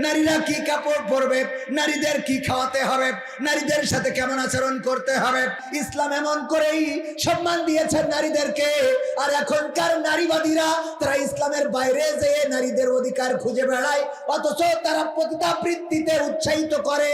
নারীরা কি কাপড় পরবে, নারীদের কি খাওয়াতে হবে, নারীদের সাথে কেমন আচরণ করতে হবে, ইসলাম এমন করেই সম্মান দিয়েছেন নারীদেরকে। আর এখনকার নারীবাদীরা তারা ইসলামের বাইরে যেয়ে নারীদের অধিকার খুঁজে বেড়ায়, অথচ তারা পতিতাবৃত্তিতে উৎসাহিত করে।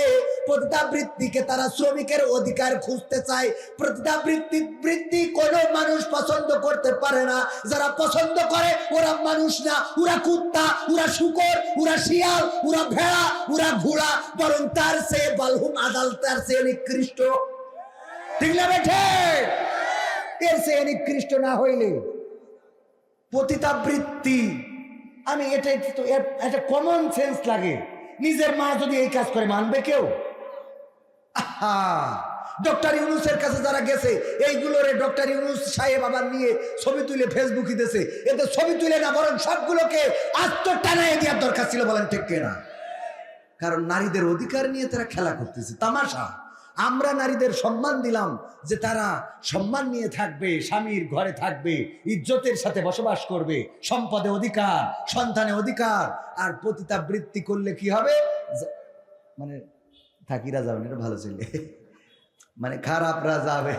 পতিতাবৃত্তিকে তারা শ্রমিকের অধিকার খুঁজতে চায়। পতিতাবৃত্তি কোনো মানুষ পছন্দ করতে পারে না। যারা পছন্দ করে ওরা মানুষ না, ওরা কুত্তা, ওরা শূকর, ওরা শিয়াল, ওরা ভেড়া, ওরা ঘোড়া, বরং তার চেয়ে বালহুম আদাল, তার চেয়ে নিকৃষ্ট। ঠিক না বেঠে? এর চেয়ে নিকৃষ্ট না হইলে পতিতাবৃত্তি, আমি এটা একটা কমন সেন্স লাগে। নিজের মা যদি এই কাজ করে মানবে কেউ? ডক্টর ইউনূসের কাছে যারা গেছে এইগুলোরে ডক্টর ইউনূস সাহেব আবার নিয়ে ছবি তুলে ফেসবুকে দিয়েছে। এতে ছবি তুলে না, বরং সবগুলোকে আত্মটানায় দেওয়ার দরকার ছিল। বলেন ঠিক কিনা? কারণ নারীদের অধিকার নিয়ে তারা খেলা করতেছে, তামাশা। আমরা নারীদের সম্মান দিলাম যে তারা সম্মান নিয়ে থাকবে, স্বামীর ঘরে থাকবে, ইজ্জতের সাথে বসবাস করবে, সম্পদে অধিকার, সন্তানে অধিকার। আর পতিতাবৃত্তি করলে কি হবে? মানে থাকিরা যাবেন, এটা ভালো ছিল, মানে খারাপরা যাবে,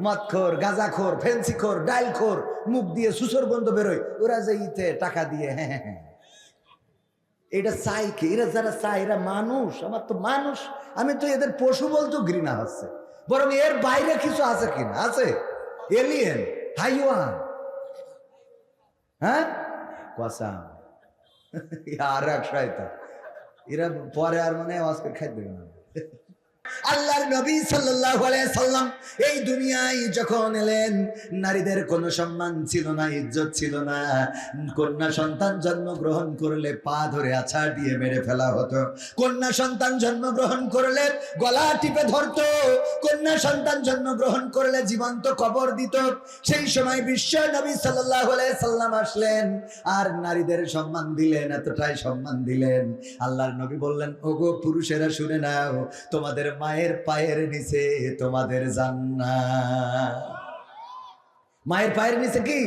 মদখোর, গাঁজাখোর, ফেন্সিখোর, ডাইলখোর, মুখ দিয়ে সুসর বন্ধ বেরোয়, ওরা যে ইতে টাকা দিয়ে হ্যাঁ হ্যাঁ। এটা চাই কি? এরা যারা চায় এরা মানুষ। আমার তো মানুষ, আমি তো এদের পশু বলতেও ঘৃণা হচ্ছে। বরং এর বাইরে কিছু আছে কিনা? আছে এলিয়েন, হাইওয়ান। হ্যাঁ কসাম আর এক শয়তান, এরা পরে আর মানে আজকে খাইতে দেবে না। আল্লাহর নবী সাল্লাল্লাহু আলাইহি সাল্লাম এই দুনিয়ায় যখন এলেন, নারীদের কোনো সম্মান ছিল না, ইজ্জত ছিল না। কন্যা সন্তান জন্মগ্রহণ করলে পা ধরে আছাড় দিয়ে মেরে ফেলা হতো। কন্যা সন্তান জন্মগ্রহণ করলে গলা টিপে ধরতো। কন্যা সন্তান জন্মগ্রহণ করলে জীবন্ত কবর দিত। সেই সময় বিশ্ব নবী সাল্লাল্লাহু আলাইহি সাল্লাম আসলেন আর নারীদের সম্মান দিলেন, এতটাই সম্মান দিলেন। আল্লাহর নবী বললেন, ওগো পুরুষেরা শুনে নাও, তোমাদের মায়ের পায়ের নিচে তোমাদের জান্নাত। মায়ের পায়ের নিচে কি?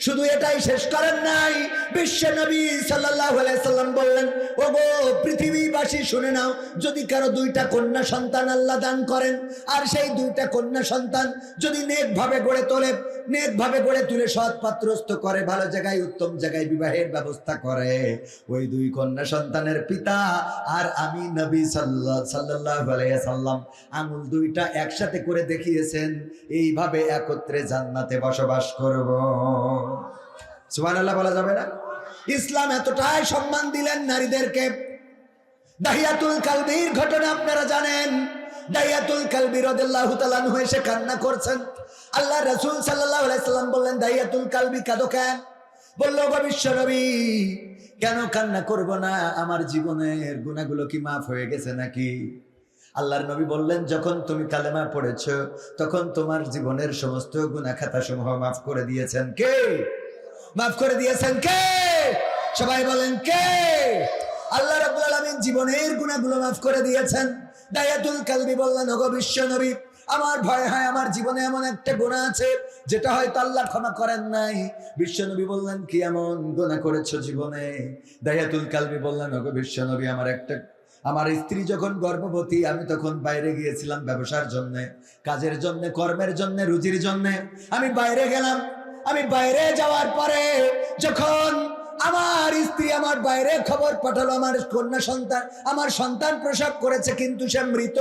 শুধু এটাই শেষ করেন নাই, বিশ্ব নবী সাল্লাল্লাহু আলাইহি সাল্লাম বললেন, ওগো পৃথিবীবাসী শুনে নাও, যদি কারো দুইটা কন্যা সন্তান আল্লাহ দান করেন, আর সেই দুইটা কন্যা সন্তান যদি নেকভাবে গড়ে তোলে, নেকভাবে গড়ে তুলে সৎ পাত্রস্থ করে, ভালো জায়গায় উত্তম জায়গায় বিবাহের ব্যবস্থা করে, ওই দুই কন্যা সন্তানের পিতা আর আমি নবী সাল্লাল্লাহু আলাইহি সাল্লাম আঙুল দুইটা একসাথে করে দেখিয়েছেন, এইভাবে একত্রে জান্নাতে বসবাস করব। সুবহানাল্লাহ বলা যাবে না? ইসলাম এতটাই সম্মান দিলেন নারীদেরকে। দাহিয়াতুল কালবির ঘটনা আপনারা জানেন। দাহিয়াতুল কালবি রাদিয়াল্লাহু তাআলা আনহু এসে কান্না করছেন। আল্লাহ রাসূল সাল্লাল্লাহু আলাইহি সাল্লাম বললেন, দাহিয়াতুল কালবি কাঁদো কেন? বলল, গো বিশ্ব নবী, কেন কান্না করব না? আমার জীবনের গুনাহগুলো কি মাফ হয়ে গেছে নাকি? আল্লাহর নবী বললেন, যখন তুমি কালেমা পড়েছো তখন তোমার জীবনের সমস্ত গুনাহ খাতা সমূহ মাফ করে দিয়েছেন কে? মাফ করে দিয়েছেন কে? সবাই বলেন কে? আল্লাহ রাব্বুল আলামিন জীবনের গুনাহগুলো মাফ করে দিয়েছেন। দায়াতুল কালবি বললেন, ওগো বিশ্ব নবী, আমার ভয় হয় আমার জীবনে এমন একটা গুনাহ আছে যেটা হয়তো আল্লাহ ক্ষমা করেন নাই। বিশ্ব নবী বললেন, কি এমন গুনাহ করেছো জীবনে? দায়াতুল কালবি বললেন, ওগো বিশ্ব নবী, আমার স্ত্রী যখন গর্ভবতী, আমি তখন বাইরে গিয়েছিলাম ব্যবসার জন্য, কাজের জন্য, কর্মের জন্য, রুজির জন্য। আমি বাইরে গেলাম। আমি বাইরে যাওয়ার পরে যখন আমার স্ত্রী আমার বাইরে খবর পাঠালো আমার কন্যা সন্তান, আমার সন্তান প্রসব করেছে, কিন্তু সে মৃত,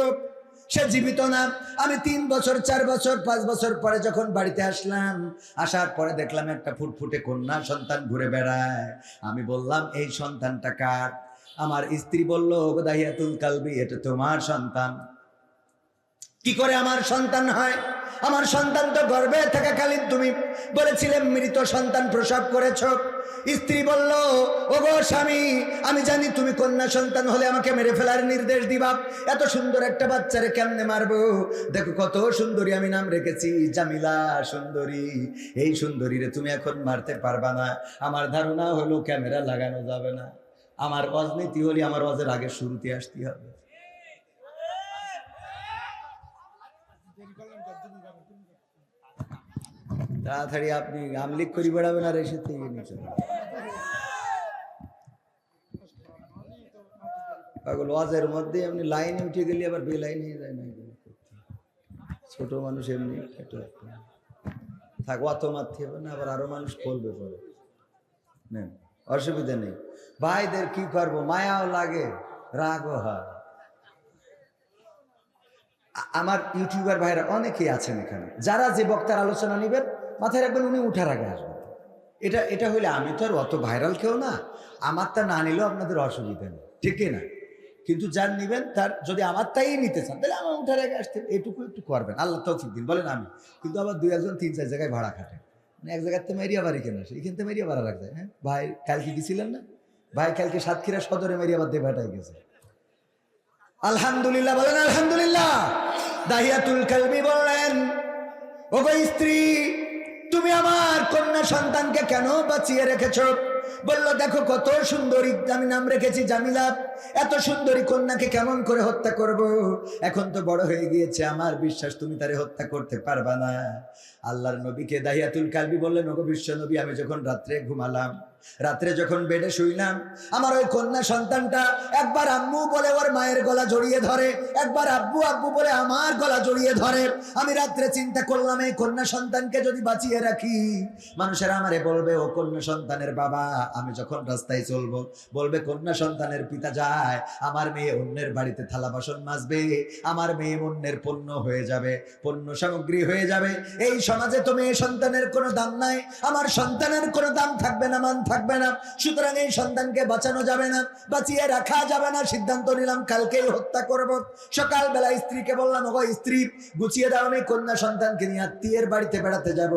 সে জীবিত না। আমি 3 বছর 4 বছর 5 বছর পরে যখন বাড়িতে আসলাম, আসার পরে দেখলাম একটা ফুটফুটে কন্যা সন্তান ঘুরে বেড়ায়। আমি বললাম, এই সন্তানটা কার? আমার স্ত্রী বলল, দাহিয়াতুল কালবি, এটা তোমার সন্তান। কি করে আমার সন্তান হয়? আমার সন্তান তো গর্ভে থাকাকালীন তুমি বলেছিলে মৃত সন্তান প্রসব করেছো। স্ত্রী বলল, ওগো স্বামী, আমি জানি তুমি কন্যা সন্তান হলে আমাকে মেরে ফেলার নির্দেশ দিবা। এত সুন্দর একটা বাচ্চারে কেমনে মারবো? দেখো কত সুন্দরী আমি নাম রেখেছি, জামিলা সুন্দরী। এই সুন্দরীরে তুমি এখন মারতে পারবা না। আমার ধারণা হলো ক্যামেরা লাগানো যাবে না। আমার অজনীতি হলে আমার অজের আগে শুরুতে আসতে হবে। তাড়াতাড়ি আপনি আমলিক করি বেড়াবেন আর এসে থেকে নিচে পাগল। ওয়াজের মধ্যে এমনি লাইনে উঠে গেলে আবার বেলাইনে যায় না। ছোট মানুষ এমনি থাক, অত মারতে হবে না, আবার আরো মানুষ করবে পরে, অসুবিধা নেই। ভাইদের কি করবো, মায়াও লাগে, রাগও হয়। আমার ইউটিউবার ভাইরা অনেকেই আছেন এখানে, যারা যে বক্তার আলোচনা নেবেন মাথায় রাখবেন উনি উঠার আগে আসবেন। এটা হইলে আমি তো আর অত ভাইরাল কেউ না, আমারটা না নিলেও আপনাদের অসুবিধা নেই, ঠিক না? কিন্তু যার নিবেন তার যদি আমার তাই নিতে চান তাহলে আমার উঠার আগে আসতে এটুকু একটু করবেন, আল্লাহ তৌফিক দিন। বলেন আমি কিন্তু আবার 2 একজন 3-4 জায়গায় ভাড়া খাটেন, মানে এক জায়গাতে মেরিয়া বাড়ি কেন আসে, এখান থেকে মেরিয়া ভাড়া রাখবে। হ্যাঁ ভাই, কালকে গেছিলেন না ভাই? কালকে সাতক্ষীরা সদরে মেরিয়া বাদ দিয়ে ভাটায় গেছে। আলহামদুলিল্লাহ বলেন আলহামদুলিল্লাহ। দাহিয়াতুল কালবি বললেন, ওগো স্ত্রী, তুমি আমার কন্যা সন্তানকে কেন বাঁচিয়ে রেখেছো? বলল, দেখো কত সুন্দরী, আমি নাম রেখেছি জামিলা। এত সুন্দরী কন্যাকে কেমন করে হত্যা করব? এখন তো বড় হয়ে গিয়েছে, আমার বিশ্বাস তুমি তারে হত্যা করতে পারবা না। আল্লাহর নবীকে দাহিয়াতুল কালবি বললেন, ওগো বিশ্ব নবী, আমি যখন রাত্রে ঘুমালাম, রাত্রে যখন বেডে শুইলাম, আমার ওই কন্যা সন্তানটা একবার আম্মু বলে ওর মায়ের গলা জড়িয়ে ধরে, একবার আব্বু আব্বু বলে আমার গলা জড়িয়ে ধরে। আমি রাত্রে চিন্তা করলাম, এই কন্যা সন্তানকে যদি বাঁচিয়ে রাখি, মানুষেরা আমারে বলবে ও কন্যা সন্তানের বাবা। আমি যখন রাস্তায় চলবো বলবে কন্যা সন্তানের পিতা যায়। আমার মেয়ে অন্যের বাড়িতে থালা বাসন মাজবে, আমার মেয়ে অন্যের পণ্য হয়ে যাবে, পণ্য সামগ্রী হয়ে যাবে। এই সমাজে তো মেয়ে সন্তানের কোনো দাম নাই, আমার সন্তানের কোনো দাম থাকবে না, মান থাকবে না। সুতরাং এই সন্তানকে বাঁচানো যাবে না, বাঁচিয়ে রাখা যাবে না। সিদ্ধান্ত নিলাম কালকেই হত্যা করব। সকালবেলা স্ত্রীকে বললাম, ওগো স্ত্রী, গুছিয়ে দাও, আমি কন্যা সন্তানকে নিয়ে আত্মীয়ের বাড়িতে বেড়াতে যাব।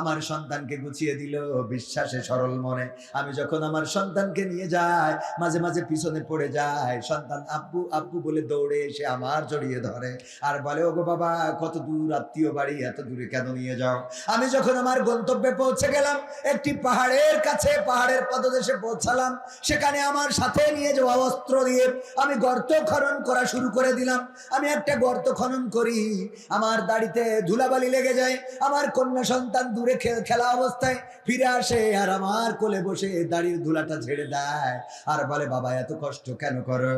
আমার সন্তানকে গুছিয়ে দিল বিশ্বাসে সরল মনে। আমি যখন আমার সন্তানকে নিয়ে যাই, মাঝে মাঝে পিছনে পড়ে যায়, সন্তান আব্বু আব্বু বলে দৌড়ে এসে আমার জড়িয়ে ধরে আর বলে, ওগো বাবা, কত দূর আত্মীয় বাড়ি, এত দূরে কেন নিয়ে যাও? আমি যখন আমার গন্তব্যে পৌঁছে গেলাম, একটি পাহাড়ের কাছে, পাহাড়ের পদদেশে পৌঁছালাম, সেখানে আমার সাথে নিয়ে যাওয়া অস্ত্র দিয়ে আমি গর্ত খনন করা শুরু করে দিলাম। আমি একটা গর্ত খনন করি, আমার দাড়িতে ধুলাবালি লেগে যায়। আমার কন্যা সন্তান দূরে খেলা অবস্থায় ফিরে আসে আর আমার কোলে বসে দাড়ির ধুলাটা ঝেড়ে দেয় আর বলে, বাবা এত কষ্ট কেন করো?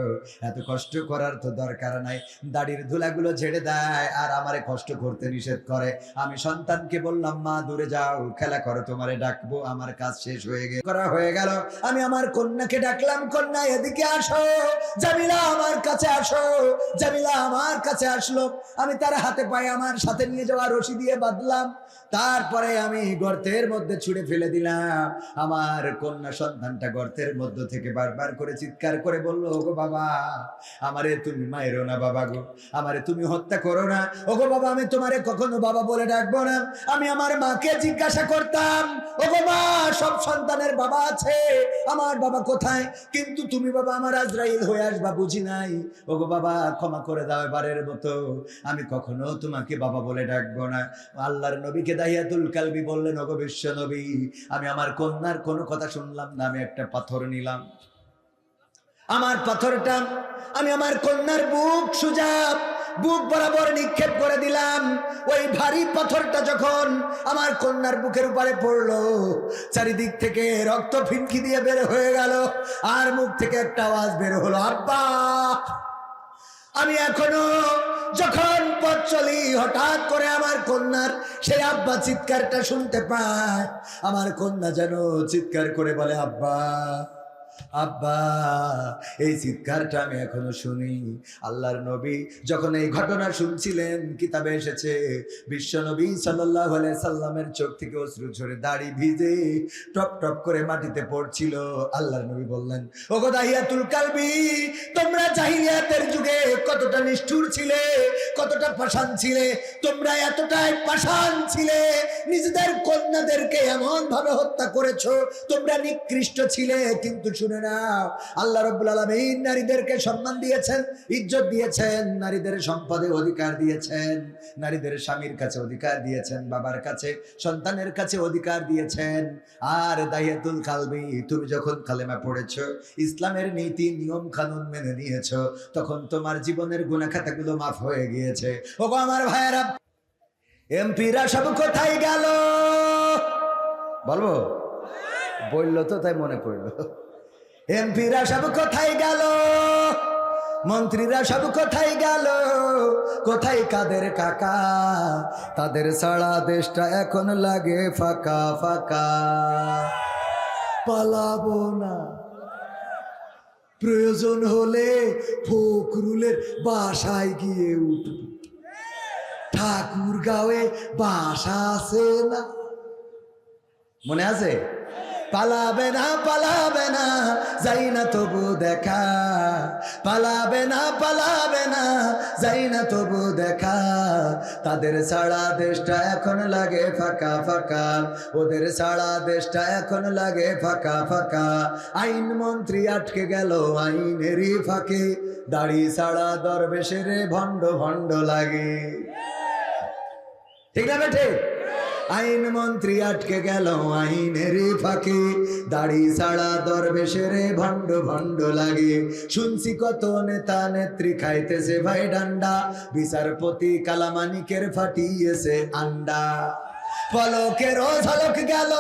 এত কষ্ট করার তো দরকার নাই। দাড়ির ধুলাগুলো ঝেড়ে দেয় আর আমারে কষ্ট করতে নিষেধ করে। আমি সন্তানকে বললাম, মা দূরে যাও, খেলা করো, তোমারে ডাকবো, আমার কাজ শেষ হয়ে গেল। আমি আমার কন্যাকে ডাকলাম, কন্যা এদিকে আসো, জামিলা আমার কাছে আসো। জামিলা আমার কাছে আসলো, আমি তার হাতে পায়ে আমার সাথে নিয়ে যাওয়া রশি দিয়ে বাঁধলাম। তারপরে আমি গর্তের মধ্যে ছুঁড়ে ফেলে দিলাম। আমার কন্যা সন্তানটা গর্তের মধ্য থেকে বারবার করে চিৎকার করে বলল, ওগো বাবা, আমারে তুমি মায়েরো না বাবা গো, আমারে তুমি হত্যা করো না। ওগো বাবা, আমি তোমারে কখনো বাবা বলে ডাকবো না। আমি আমার মাকে জিজ্ঞাসা করতাম, ওগো মা, সব সন্তান সন্তানের বাবা আছে, আমার বাবা কোথায়? কিন্তু তুমি বাবা আমার আজরাইল হয়ে আসবা বুঝি নাই। ওগো বাবা ক্ষমা করে দাও এবারের মতো, আমি কখনো তোমাকে বাবা বলে ডাকবো না। আল্লাহর নবীকে দাহিয়াতুল কালবি বললেন, ওগো বিশ্ব নবী, আমি আমার কন্যার কোনো কথা শুনলাম না, আমি একটা পাথর নিলাম, আমার পাথরটা আমি আমার কন্যার বুক বরাবর নিক্ষেপ করে দিলাম। ওই ভারী পাথরটা যখন আমার কন্যার বুকের উপরে পড়লো, চারিদিক থেকে রক্ত ফিনকি দিয়ে বের হয়ে গেল, আর মুখ থেকে একটা আওয়াজ বের হলো, আব্বা। আমি এখনো যখন পথ চলি, হঠাৎ করে আমার কন্যার সেই আব্বা চিৎকারটা শুনতে পায়। আমার কন্যা যেন চিৎকার করে বলে, আব্বা আব্বা। এই চিৎকারটা আমি এখনো শুনি। আল্লাহর নবী যখন এই ঘটনা শুনছিলেন, কিতাবে এসেছে বিশ্ব নবী সাল্লাল্লাহু আলাইহি সাল্লামের চোখ থেকে অশ্রু ঝরে দাড়ি ভিজে টপ টপ করে মাটিতে পড়ছিল। আল্লাহর নবী বললেন, ওগো দাহিয়াতুল কালবি, তোমরা জাহিলিয়াতের যুগে কতটা নিষ্ঠুর ছিলে, কতটা পাষাণ ছিলে, তোমরা এতটাই পাষাণ ছিলে, নিজেদের কন্যাদেরকে এমন ভাবে হত্যা করেছো, তোমরা নিকৃষ্ট ছিলে। কিন্তু শুনে নাও, আল্লাহ রাব্বুল আলামিন নারীদেরকে সম্মান দিয়েছেন, ইজ্জত দিয়েছেন, নারীদের সম্পদে অধিকার দিয়েছেন, নারীদের স্বামীর কাছে অধিকার দিয়েছেন, বাবার কাছে, সন্তানের কাছে অধিকার দিয়েছেন। আর দাহিয়াতুল কালবি, তুমি যখন কালেমা পড়েছো, ইসলামের নীতি নিয়ম কানুন মেনে নিয়েছো, তখন তোমার জীবনের গুনাহ খাতাগুলো মাফ হয়ে গিয়েছে। ওগো আমার ভাইয়েরা, এমপিরা সব কোথায় গেল? বলবো? বললো তো তাই মনে পড়লো। এমপিরা সব কোথায় গেল? মন্ত্রীরা সব কোথায় গেল? কোথায় কাদের কাকা? তাদের ছাড়া দেশটা এখন লাগে ফাঁকা ফাঁকা। পালাবো না, প্রয়োজন হলে ফখরুলের বাসায় গিয়ে উঠব। ঠাকুরগাঁওয়ে বাসা আছে না, মনে আছে? পালাবে না, পালাবে না, যাই না তবু দেখা, পালাবে না, পালাবে না, যাই না তবু দেখা। তাদের ছাড়া দেশটা এখন লাগে ফাঁকা ফাঁকা, ওদের ছাড়া দেশটা এখন লাগে ফাঁকা ফাঁকা। আইন মন্ত্রী আটকে গেল আইনেরই ফাঁকে, দাড়ি ছাড়া দরবেশের ভণ্ড ভণ্ড লাগে। ঠিক না বেঠে? আইন মন্ত্রী আটকে গেল আইনের ফাঁকে, দাড়ি ছাড়া দরবেশের ভণ্ড ভণ্ড লাগে। শুনছি কত নেতা নেত্রী খাইতেছে ভাই ডান্ডা, বিচারপতি কালামানিকের ফাটিয়েছে আন্ডা। পলকের ঝলক গেল,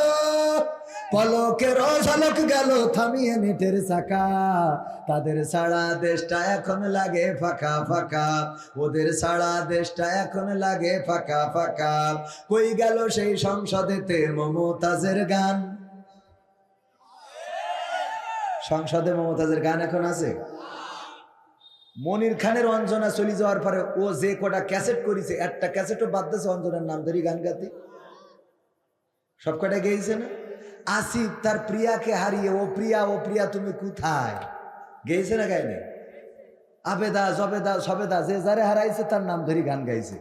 পলকের ঝলক গেল, থামিয়ে নেটের চাকা। তাদের ছাড়া দেশটা এখন লাগে ফাঁকা ফাঁকা, ওদের ছাড়া দেশটা এখন লাগে ফাঁকা ফাঁকা। কই গেল সেই সংসদেতে মমতাজের গান? সংসদে মমতাজের গান এখন আছে? মনির খানের অঞ্জনা চলে যাওয়ার পরে ও যে কটা ক্যাসেট করেছে, একটা ক্যাসেটও বাদ দিয়েছে অঞ্জনার নাম ধরি গান গাতে। সব কটা গেয়েছে না? আসিফ তার প্রিয়াকে হারিয়ে, ও প্রিয়া ও প্রিয়া তুমি কোথায়, গেয়েছে না গায়নি? আবেদা জবেদা সবেদা যে যারে হারাইছে তার নাম ধরি গান গাইছে।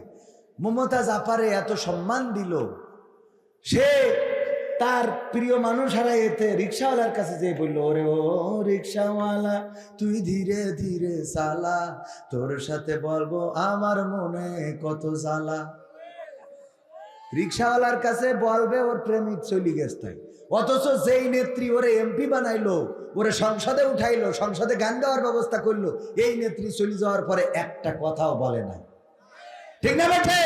মমতাজ আপারে এত সম্মান দিল, সে তার প্রিয় মানুষ হারাইতে রিক্সাওয়ালার কাছে যে বললো, ওরে ও রিক্সাওয়ালা তুই ধীরে ধীরে চালা, তোর সাথে বলবো আমার মনে কত জ্বালা। রিক্সাওয়ালার কাছে বলবে ওর প্রেমিক চলি গেছে। অথচ যেই নেত্রী ওরে এমপি বানাইলো, ওরে সংসদে উঠাইলো, সংসদে গান গাওয়ার ব্যবস্থা করলো, এই নেত্রী চলে যাওয়ার পরে একটা কথাও বলে না। ঠিক না বেঠে?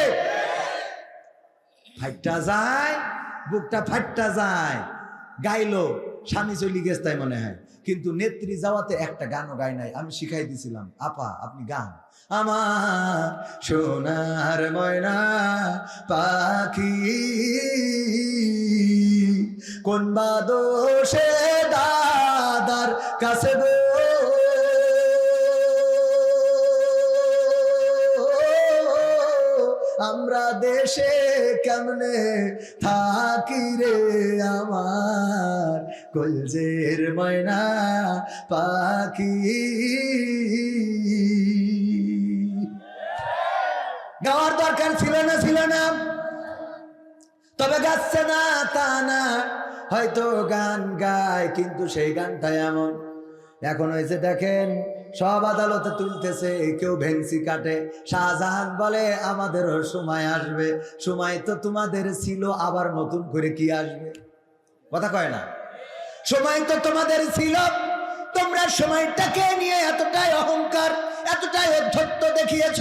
ফাইটটা যায়, বুকটা ফাইটটা যায়। গাইলো, স্বামী চলি গেছে তাই মনে হয়, কিন্তু নেত্রী যাওয়াতে একটা গানও গাই নাই। আমি শিখাই দিছিলাম, আপা আপনি গান। আমার সোনার ময়না পাখি কোন বাদোষে দাদার কাছে গো, আমরা দেশে কেমনে থাকি রে আমার কলজের ময়না পাখি। গাওয়ার দরকার ছিল না, ছিল না, তবে গাচ্ছে না তা না, হয়তো গান গায়, কিন্তু সেই গানটা এমন। এখন হয়েছে দেখেন, সব আদালতে তুলতেছে, কেউ ভেংসি কাটে। শাহজাহান বলে আমাদেরও সময় আসবে। সময় তো তোমাদের ছিল, আবার নতুন করে কি আসবে? কথা কয় না? সময় তো তোমাদের ছিল, তোমরা সময়টাকে নিয়ে এতটাই অহংকার, এতটাই অধ্যত্ত দেখিয়েছ,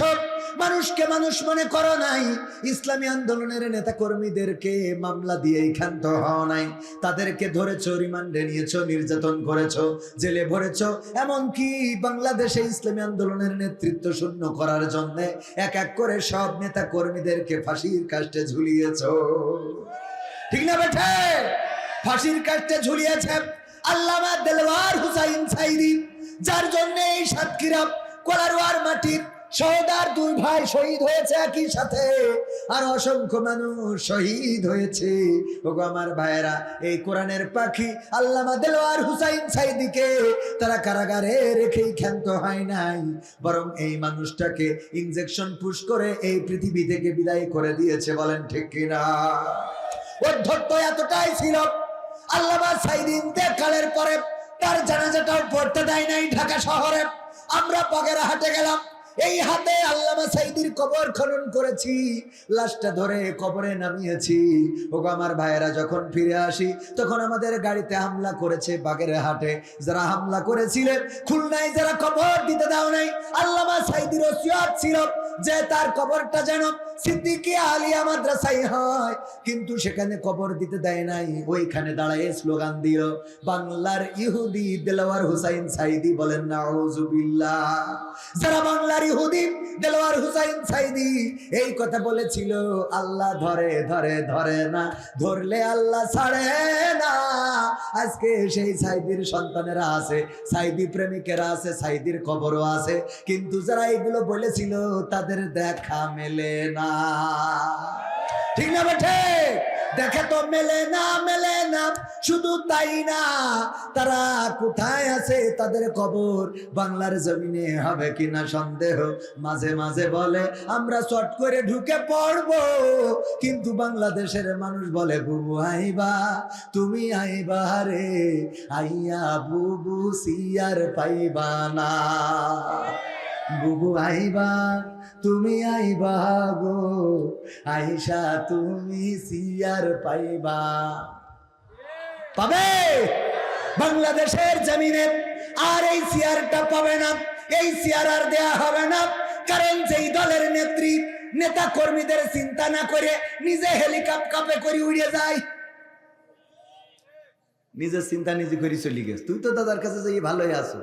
মানুষকে মানুষ মনে করো নাই। ইসলামী আন্দোলনের নেতা কর্মীদেরকে মামলা দিয়ে ক্ষান্ত হও নাই, তাদেরকে ধরেছো, রিমান্ডে নিয়েছো, নির্যাতন করেছো, জেলে ভরেছো। এমনকি বাংলাদেশে ইসলামী আন্দোলনের নেতৃত্ব শূন্য করার জন্য এক এক করে সব নেতা কর্মীদেরকে ফাঁসির কাস্টে ঝুলিয়েছো। ঠিক না বেঠে? ফাঁসির কাস্টে ঝুলিয়েছে আল্লামা দেলওয়ার হুসাইন সাইদি, যার জন্য এই সাতক্ষীরা কোলারওয়ার মাটির সহদার দুই ভাই শহীদ হয়েছে একই সাথে, আর অসংখ্য মানুষ শহীদ হয়েছে। ওগো আমার ভাইয়েরা, এই কোরআনের পাখি আল্লামা দেলওয়ার হুসাইন সাইদিকে তারা কারাগারে রেখেই ক্ষান্ত হয় নাই, বরং এই মানুষটাকে ইনজেকশন পুশ করে এই পৃথিবী থেকে বিদায় করে দিয়েছে। বলেন ঠিক কিনা? অধ্যত্ত এতটাই ছিল, আল্লামা সাইদি ইন্তেকালের পরে তার জানাজাটাও পড়তে দেয় নাই ঢাকা শহরে। আমরা বাগেরহাটে গেলাম, এই হাতে আল্লামা সাইদির কবর খনন করেছি, লাশটা ধরে কবরে নামিয়েছি। ওগো আমার ভাইয়েরা, যখন ফিরে আসি তখন আমাদের গাড়িতে হামলা করেছে বাগেরহাটে। যারা হামলা করেছিলেন, খুলনায় যারা কবর দিতে দাও নাই, আল্লামা সাইদির ওসিয়ত ছিল যে তার কবরটা যেন সিদ্দিকিয়া আলিয়া মাদ্রাসায় হয়, কিন্তু সেখানে কবর দিতে দেয় নাই। ওইখানে দাঁড়ায় স্লোগান দিল, বাংলার ইহুদি দেলওয়ার হুসাইন সাইদি। বলেন নাউজুবিল্লাহ। যারা বাংলার ইহুদি দেলওয়ার হুসাইন সাইদি এই কথা বলেছিল, আল্লাহ ধরে ধরে ধরে না, ধরলে আল্লাহ ছাড়ে না। আজকে সেই সাইদির সন্তানেরা আছে, সাইদি প্রেমিকেরা আছে, সাইদির কবরও আছে, কিন্তু যারা এগুলো বলেছিল তাদের দেখা মেলে না। ঠিক না বেঠে? দেখে তো মেলে না, মেলে না। শুধু তাই না, তারা কোথায় আছে, তাদের কবর বাংলার জমিনে হবে কিনা সন্দেহ। মাঝে মাঝে বলে আমরা চট করে ঢুকে পড়বো, কিন্তু বাংলাদেশের মানুষ বলে বুবু আইবা, তুমি আইবা রে, আইয়া বুবু সিয়ার পাইবা না। বুবু আইবা, তুমি আইবা গো, আইসা তুমি সিয়ার পাইবা। পাবে বাংলাদেশের জমিনে, আর এই সিয়ারটা পাবে না, এই সিয়ার আর দেয়া হবে না। কারণ যেই দলের নেত্রী নেতা কর্মীদের চিন্তা না করে নিজে হেলিকপ্টারে করে উড়ে যায়, নিজের চিন্তা নিজে করে চলে গেছে। তুই তো দাদার কাছে যাই ভালোই আছো,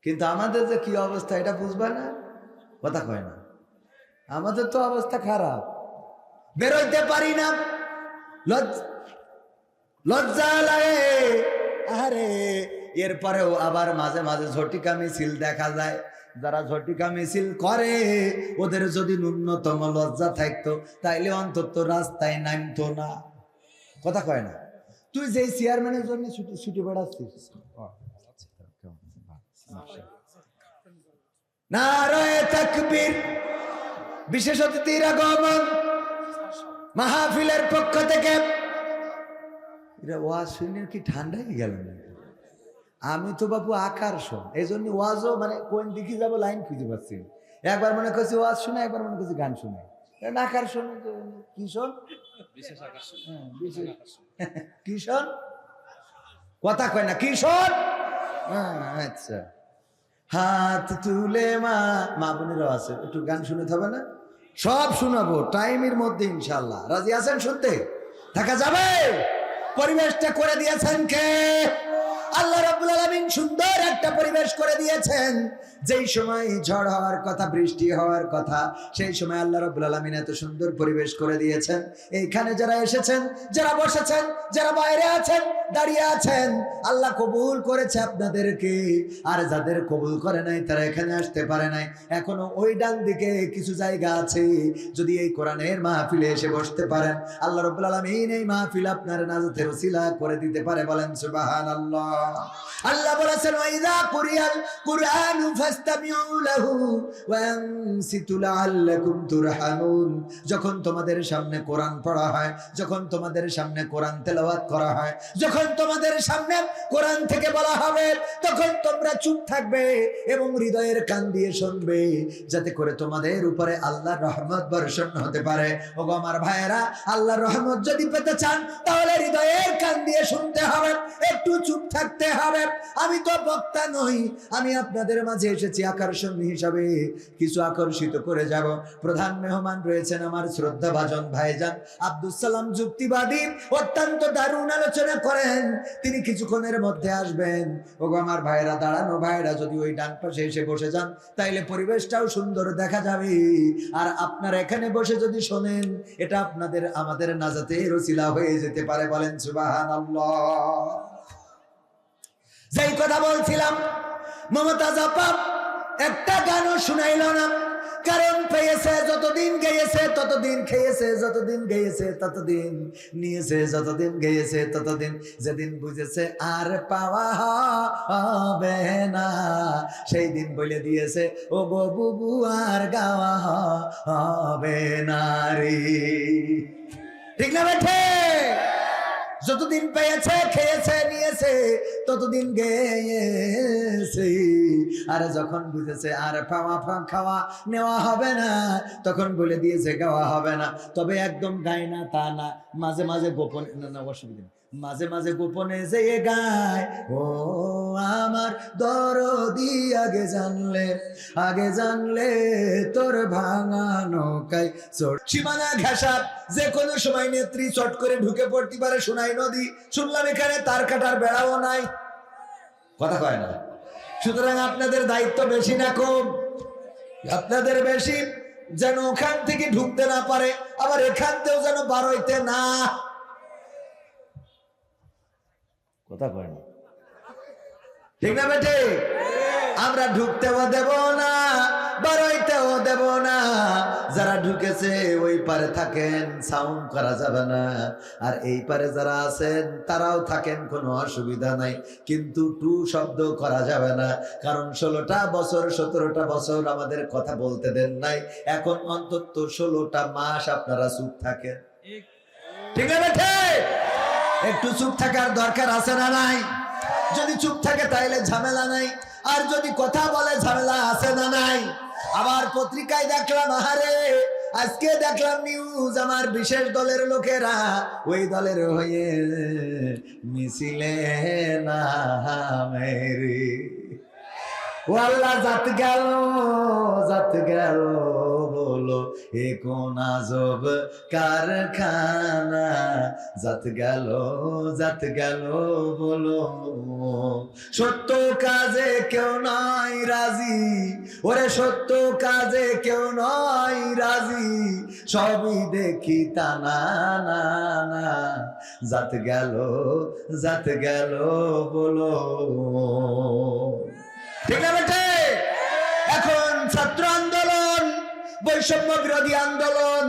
কিন্তু আমাদের যে কি অবস্থা এটা বুঝবা না, কথা কয় না। আমাদের তো অবস্থা খারাপ, বেরোইতে পারি না, লজ্জা লাগে। আরে এরপরেও আবার মাঝে মাঝে ঝটিকা মিছিল দেখা যায়। যারা ঝটিকা মিছিল করে, ওদের যদি ন্যূনতম লজ্জা থাকতো তাইলে অন্তত রাস্তায় নামতো না। কথা কয় না? তুই যেই চেয়ারম্যানের জন্য ছুটি বেড়াচ্ছিস, নারায়ে তাকবীর, বিশেষ অতিথির আগমন, মাহফিলের পক্ষ থেকে। এরা ওয়াজ শুনে কি ঠান্ডাই গেল না? আমি তো বাবু আকর্ষণ, এই জন্য ওয়াজও মানে কোন দিকে যাবো লাইন খুঁজে পাচ্ছি। একবার মনে করছি ওয়াজ শুনে, একবার মনে করছি গান শুনে। আকর্ষণ কিশোর, কিশোর কথা কয় না, কিশোর। আচ্ছা, হাত তুলে মা বোনেরাও আছে, একটু গান শুনতে হবে না? সব শোনাবো টাইমের মধ্যে ইনশাল্লাহ। রাজি আছেন শুনতে? থাকা যাবে? পরিবেশটা করে দিয়েছেন কে? আল্লাহ রাব্বুল আলামিন সুন্দর একটা পরিবেশ করে দিয়েছেন। যেই সময় ঝড় হওয়ার কথা, বৃষ্টি হওয়ার কথা, সেই সময় আল্লাহ রাব্বুল আলামিন এত সুন্দর পরিবেশ করে দিয়েছেন। এইখানে যারা এসেছেন, যারা বসেছেন, যারা বাইরে আছেন, দাঁড়িয়ে আছেন, আল্লাহ কবুল করেছে আপনাদেরকে। আর যাদের কবুল করে নাই তারা এখানে আসতে পারে নাই। এখনো ওই ডান দিকে কিছু জায়গা আছে, যদি এই কোরআনের মাহফিলে এসে বসতে পারেন, আল্লাহ রাব্বুল আলামিন এই মাহফিল আপনার নাজাতের ওসিলা করে দিতে পারে। বলেন সুবহানাল্লাহ। আল্লাহ বলেছেন ওয়াইদা কুরিয়াল কুরআনু ফাসতামিউ লাহু ওয়া আনসিতু লাআল্লাকুম তুরহামুন। যখন তোমাদের সামনে কোরআন পড়া হয়, যখন তোমাদের সামনে কোরআন তেলাওয়াত করা হয়, যখন তোমাদের সামনে কোরআন থেকে বলা হবে, তখন তোমরা চুপ থাকবে এবং হৃদয়ের কান দিয়ে শুনবে, যাতে করে তোমাদের উপরে আল্লাহর রহমত বর্ষণ হতে পারে। ওগো আমার ভাইয়েরা, আল্লাহর রহমত যদি পেতে চান তাহলে হৃদয়ের কান দিয়ে শুনতে হবে, একটু চুপ থাকতে হবে। আমি তো বক্তা নই, আমি আপনাদের মাঝে এসেছি আকর্ষণ হিসাবে কিছু আকর্ষিত করে যাব। প্রধান মেহমান রয়েছেন আমার শ্রদ্ধাভাজন ভাইজান আব্দুল সালাম যুক্তিবাদী, অত্যন্ত দারুণ আলোচনা করেন, তিনি কিছুক্ষণের মধ্যে আসবেন। ওগো আমার ভাইরা, দাঁড়ানো ভাইরা যদি ওই ডান পাশে এসে বসে যান তাইলে পরিবেশটাও সুন্দর দেখা যাবে। আর আপনারা এখানে বসে যদি শোনেন, এটা আপনাদের আমাদের নাজাতের ওসিলা হয়ে যেতে পারে। বলেন সুবহানাল্লাহ। যেই কথা বলছিলাম, মমতাজ আপা একটা গানও শুনাইল না, কারণ পেয়েছে যতদিন গেয়েছে ততদিন খেয়েছে, যতদিন গেয়েছে ততদিন নিয়েছে, যতদিন গেয়েছে ততদিন, যেদিন বুঝেছে আর পাওয়া হবে না সেই দিন বলে দিয়েছে ও গো বুবু আর গাওয়া হবে না রে। ঠিক না বেঠে? যতদিন পেয়েছে খেয়েছে নিয়েছে ততদিন গেয়েছে, আর যখন বুঝেছে আর খাওয়া নেওয়া হবে না তখন বলে দিয়েছে গাওয়া হবে না। তবে একদম গায় না তা না, মাঝে মাঝে গোপনে, না অসুবিধা নেই, মাঝে মাঝে গোপনে যে গায় ও আমার দরদি আগে জানলে তোর ভাঙা নৌকায় চট। সীমানা ঘেঁষার যে কোনো সময় নেত্রী চট করে ঢুকে পড়তে পারে সোনাই নদী। শুনলাম এখানে তার কাটার বেড়াও নাই, কথা কয় না। সুতরাং আপনাদের দায়িত্ব বেশি না কম? আপনাদের বেশি, যেন ওখান থেকে ঢুকতে না পারে, আবার এখান থেকেও যেন বার হইতে না। কথা কয় না, ঠিক না বেটে? আমরা ঢুকতেও দেব না, বাড়াইতেও দেব না। যারা ঢুকেছে ওই পারে থাকেন, সাউন্ড করা যাবে না। আর এই পারে যারা আছেন তারাও থাকেন, কোনো অসুবিধা নাই, কিন্তু টু শব্দ করা যাবে না। কারণ 16টা বছর 17টা বছর আমাদের কথা বলতে দেন নাই, এখন অন্তত 16টা মাস আপনারা চুপ থাকেন। ঠিক না বেটে? একটু চুপ থাকার দরকার আছে না নাই? যদি চুপ থাকে তাইলে ঝামেলা নাই, আর যদি কথা বলে ঝামেলা আছে না নাই? আবার পত্রিকায় দেখলাম, আহারে আজকে দেখলাম নিউজ, আমার বিশেষ দলের লোকেরা ওই দলের হয়ে মিছিলে নামেরে। ও আল্লাহ, জাত গেল বলো এ কোন আজব কারখানা, জাত গেল বলো। সত্য কাজে কেউ নয় রাজি, ওরে সত্য কাজে কেউ নয় রাজি, সবই দেখি টানা না না, জাত গেল বলো। ঠিক না বেটে? এখন ছাত্র আন্দোলন, বৈষম্য বিরোধী আন্দোলন,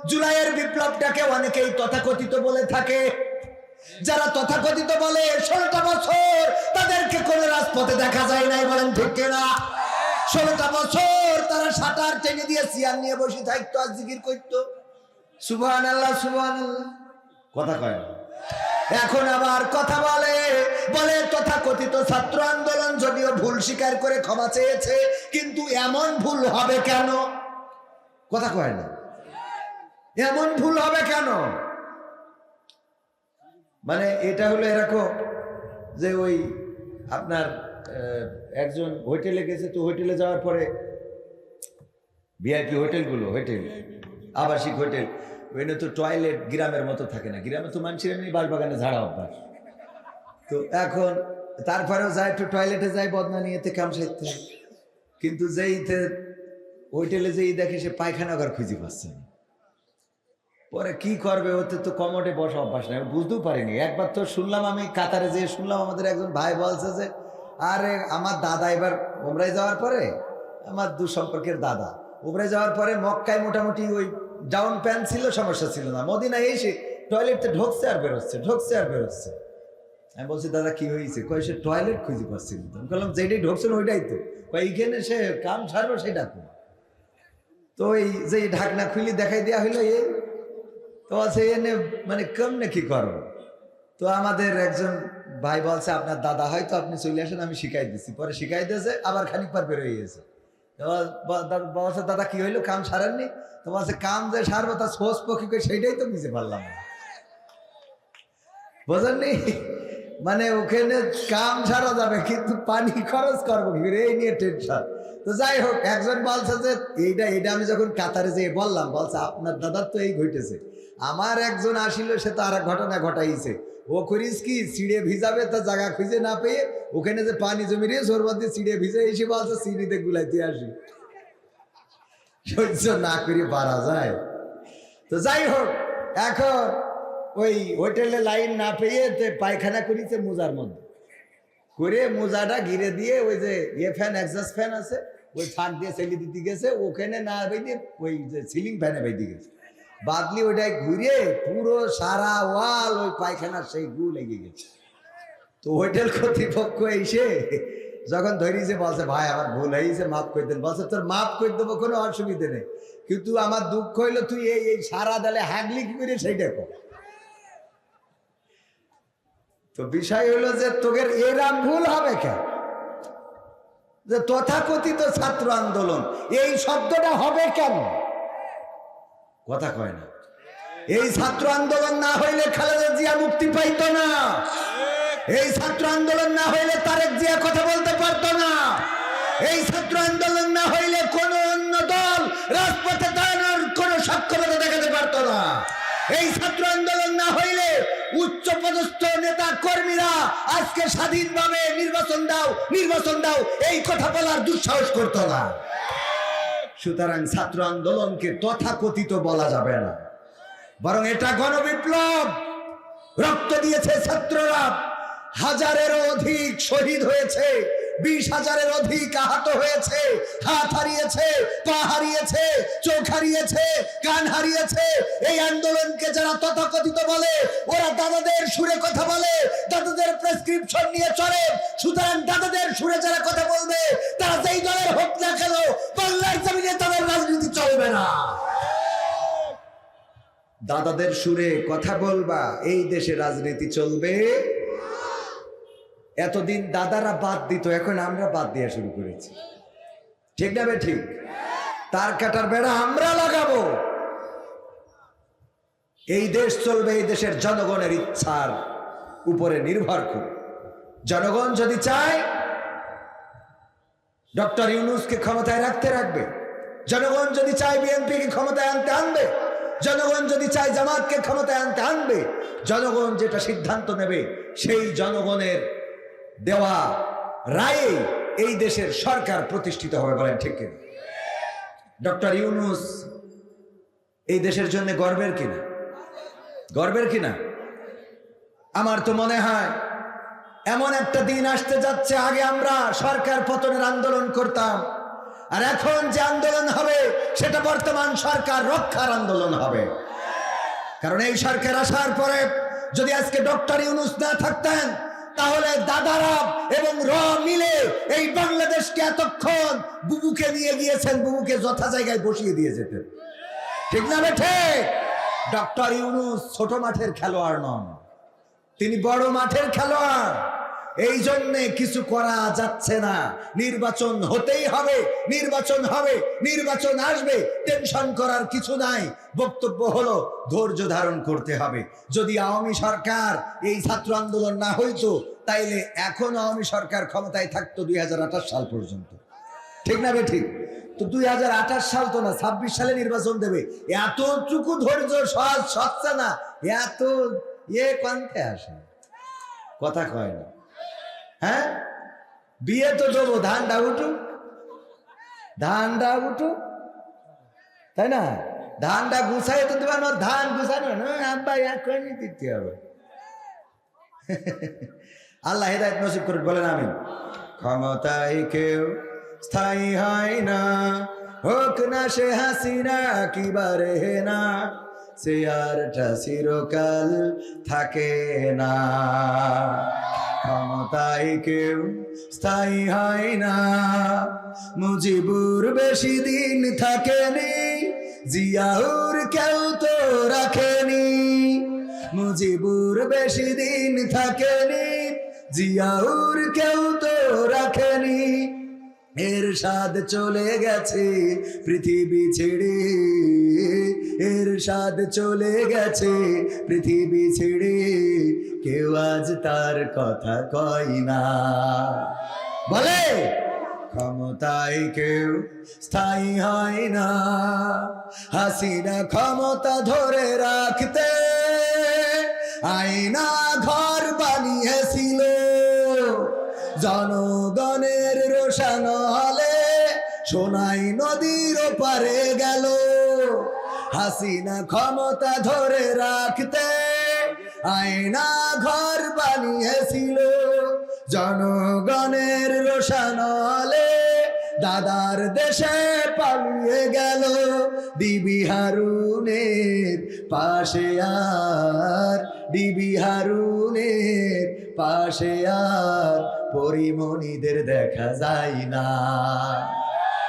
জুলাইয়ের বিপ্লবটাকে অনেকেই তথাকথিত বলে থাকে। যারা তথাকথিত বলে 16টা বছর তাদেরকে কোনো রাজপথে দেখা যায় নাই, বলেন ঠিক না? 16টা বছর তারা সাঁতার টেনে দিয়ে চেয়ার নিয়ে বসে থাকতো আর জিকির করতো সুবহানাল্লাহ সুবহানাল্লাহ, কথা কয় না। এখন আবার কথা বলে তথাকথিত ছাত্র আন্দোলন যদিও ভুল স্বীকার করে ক্ষমা চেয়েছে, কিন্তু এমন ভুল হবে কেন? কথা কয় না, এমন ভুল হবে কেন? মানে এটা হলো এরকম যে ওই আপনার একজন হোটেলে গেছে, তো হোটেলে যাওয়ার পরে ভিআইপি হোটেলগুলো, হোটেল আবাসিক হোটেল, ওইখানে তো টয়লেট গ্রামের মতো থাকে না। গ্রামে তো মানুষের এমনি বাগানে ঝাড়া অভ্যাস, তো এখন তারপরেও যায় একটু টয়লেটে যায় বদনা নিয়েতে কাম সাইতে, কিন্তু যেই হোটেলে যেই দেখে সে পায়খানা ঘর খুঁজে পাচ্ছে না। পরে কি করবে, ওতে তো কমোডে বসা অভ্যাস নাই, বুঝতেও পারিনি। একবার তো শুনলাম, আমি কাতারে যেয়ে শুনলাম, আমাদের একজন ভাই বলছে যে আরে আমার দাদা এবার উমরায় যাওয়ার পরে, আমার দূর সম্পর্কের দাদা উমরায় যাওয়ার পরে মক্কায় মোটামুটি ওই ডাউন প্যান্ট ছিল, সমস্যা ছিল না। মদিনায় এসে টয়লেটে ঢুকছে আর বেরোচ্ছে। আমি বলছি দাদা কি হয়েছে? কয় সে টয়লেট খুঁজে পাচ্ছি না। আমি বললাম যেটাই ঢুকছেন ওইটাই তো। কয় এইখানে সে কাম ছাড়বো সেটা তো। তো এই যে ঢাকনা খুলি দেখাই দেওয়া হইলো এই তো আছে এনে মানে কেমনে কি করো। তো আমাদের একজন ভাই বলছে আপনার দাদা হয়তো, আপনি চলে আসেন আমি শিখাই দিচ্ছি। পরে শিখাই দিয়েছে, আবার খানিক পর বের হয়ে গেছে। বলছে দাদা কি হইলো, কাম সারেননি? তো বলছে কাম যে সারবো তার সোর্স পক্ষী করে সেইটাই তো বুঝে পারলাম না। বোঝেননি? মানে ওখানে কাম সারা যাবে কিন্তু পানি খরচ করবো কি করে, এই নিয়ে টেনশন। তো যাই হোক, একজন বলছে যে এইটা আমি যখন কাতারে যেয়ে বললাম, বলছে আপনার দাদার তো এই ঘটেছে। আমার একজন আসিল, সে তো আর এক ঘটনা ঘটাইছে। ও করিস কি সিঁড়ে ভিজাবে, তা জায়গা খুঁজে না পেয়ে ওখানে যে পানি জমি রে সরবত দিয়ে সিঁড়ে ভিজে এসে বলছে সিঁড়িতে গুলাইতে আসি। সহ্য না করে পারা যায়? তো যাই হোক, এখন ওই হোটেলে লাইন না পেয়ে পায়খানা করিছে মোজার মধ্যে করে, মোজাটা ঘিরে দিয়ে ওই যে ফ্যান এক্সস্ট ফ্যান আছে ওই ফাঁক দিয়ে ছেলে দিতে গেছে, ওখানে না বেঁধে ওই যে সিলিং ফ্যানে বেঁধে গেছে। বাদলি ওইটাই ঘুরে পুরো সারা ওয়াল ওই পায়খানার সেই গু লেগে গেছে। তো হোটেল কর্তৃপক্ষ এসে যখন ধরিয়েছে বলছে ভাই আমার ভুল হয়েছে, মাফ করে দেন। বলছে তোর মাফ করে দেবো, কোনো অসুবিধে নেই, কিন্তু আমার দুঃখ হইলো তুই এই সারা দেলে হাগলি কি করে সেইটা কর। তো বিষয় হলো যে তোদের এরাম ভুল হবে কেন? যে তথাকথিত ছাত্র আন্দোলন এই শব্দটা হবে কেন? কথা কয় না। এই ছাত্র আন্দোলন না হইলে খালেদা জিয়া মুক্তি পাইতো না। এই ছাত্র আন্দোলন না হইলে তারেক জিয়া কথা বলতে পারতো না। এই ছাত্র আন্দোলন না হইলে কোন অন্য দল রাজপথে দাঁড়ানোর কোন সক্ষমতা দেখাতে পারতো না। এই ছাত্র আন্দোলন না হইলে উচ্চ পদস্থ নেতা কর্মীরা আজকে স্বাধীনভাবে নির্বাচন দাও এই কথা বলার দুঃসাহস করতো না। সুতরাং ছাত্র আন্দোলনকে তথাকথিত বলা যাবে না, বরং এটা গণবিপ্লব। রক্ত দিয়েছে ছাত্ররা, হাজারেরও অধিক শহীদ হয়েছে, 20,000-এর অধিক আহত হয়েছে, হাত হারিয়েছে, পা হারিয়েছে, চোখ হারিয়েছে, কান হারিয়েছে। এই আন্দোলনকে যারা তথাকথিত বলে ওরা দাদাদের সুরে কথা বলে, দাদাদের প্রেসক্রিপশন নিয়ে চলে। সুতরাং দাদাদের সুরে যারা কথা বলবে তারা যেই দলের হোক না কেন বাংলার জমিনে তাদের রাজনীতি চলবে না। দাদাদের সুরে কথা বলবা, এই দেশে রাজনীতি চলবে। এতদিন দাদারা বাদ দিত, এখন আমরা বাদ দেওয়া শুরু করেছি। ঠিক না বে ঠিক? তার কাটার বেড়া আমরা লাগাবো। এই দেশ চলবে এই দেশের জনগণের ইচ্ছার উপরে নির্ভর করে। জনগণ যদি চায় ডক্টর ইউনূসকে ক্ষমতায় রাখবে, জনগণ যদি চায় বিএনপিকে ক্ষমতায় আনবে, জনগণ যদি চায় জামাতকে ক্ষমতায় আনবে, জনগণ যেটা সিদ্ধান্ত নেবে সেই জনগণের দেওয়া রায়ে এই দেশের সরকার প্রতিষ্ঠিত হবে। বলেন ঠিক কিনা? ডক্টর ইউনূস এই দেশের জন্য গর্বের কিনা? গর্বের কিনা? আমার তো মনে হয় এমন একটা দিন আসতে যাচ্ছে, আগে আমরা সরকার পতনের আন্দোলন করতাম, আর এখন যে আন্দোলন হবে সেটা বর্তমান সরকার রক্ষার আন্দোলন হবে। কারণ এই সরকার আসার পরে যদি আজকে ডক্টর ইউনূস না থাকতেন, তাহলে দাদারা এবং মিলে এই বাংলাদেশকে এতক্ষণ বুবুকে নিয়ে গিয়েছেন, বুবুকে যথা জায়গায় বসিয়ে দিয়ে যেতেন। ঠিক না বেঠে? ডক্টর ইউনূস ছোট মাঠের খেলোয়াড় নন, তিনি বড় মাঠের খেলোয়াড়। এই জন্যে কিছু করা যাচ্ছে না। নির্বাচন হতেই হবে, নির্বাচন হবে, নির্বাচন আসবে, টেনশন করার কিছু নাই। বক্তব্য হলো ধৈর্য ধারণ করতে হবে। যদি আওয়ামী সরকার এই ছাত্র আন্দোলন না হইতো, তাইলে এখন আওয়ামী সরকার ক্ষমতায় থাকতো 2028 সাল পর্যন্ত। ঠিক না বে ঠিক? তো 2028 সাল তো না, 26 সালে নির্বাচন দেবে। এতটুকু ধৈর্য সহজ সচ্ছে না, এত কান্তে আসে, কথা কয় না। হ্যাঁ, বিয়ে তো দেবো, ধানটা উঠুক, তাই না? ধানটা গুছাই তো দেবেন, ধান গুছানো না আব্বা এখনই দিতে হবে। আল্লাহ হেদায়েত নসিব করুন, বলেন আমিন। ক্ষমতায় কেউ স্থায়ী হয় না, হোক না সে হাসিনা কিবারে না, চেয়ারটা চিরকাল থাকে না, ক্ষমতায় কেউ স্থায়ী হয় না। মুজিবুর বেশি দিন থাকেনি, জিয়াউর কেউ তো রাখেনি। মুজিবুর বেশি দিন থাকেনি, জিয়াউর কেউ তো রাখেনি। এরশাদ চলে গেছে পৃথিবী ছেড়ে, এরশাদ চলে গেছে পৃথিবী ছেড়ে, কেউ আজ তার কথা কয় না। বলে ক্ষমতায় কেউ স্থায়ী হয় না। হাসিনা ক্ষমতা ধরে রাখতে আয়না ঘর বানিয়েছিল, জনগণের রোশন হলে সোনাই নদীর ওপারে গেল। হাসিনা ক্ষমতা ধরে রাখতে আয়না ঘর বানিয়েছিল, জনগণের রোশন হলে দাদার দেশে পালিয়ে গেল। ডিবি হারুনের পাশে আর, ডিবি হারুনের পাশে আর পরিমণিদের দেখা যায় না।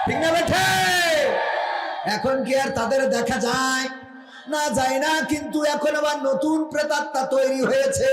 ঠিক না বেঠে? এখন কি আর তাদের দেখা যায়? না, যায় না। কিন্তু এখন আবার নতুন প্রেতাত্মা তৈরি হয়েছে।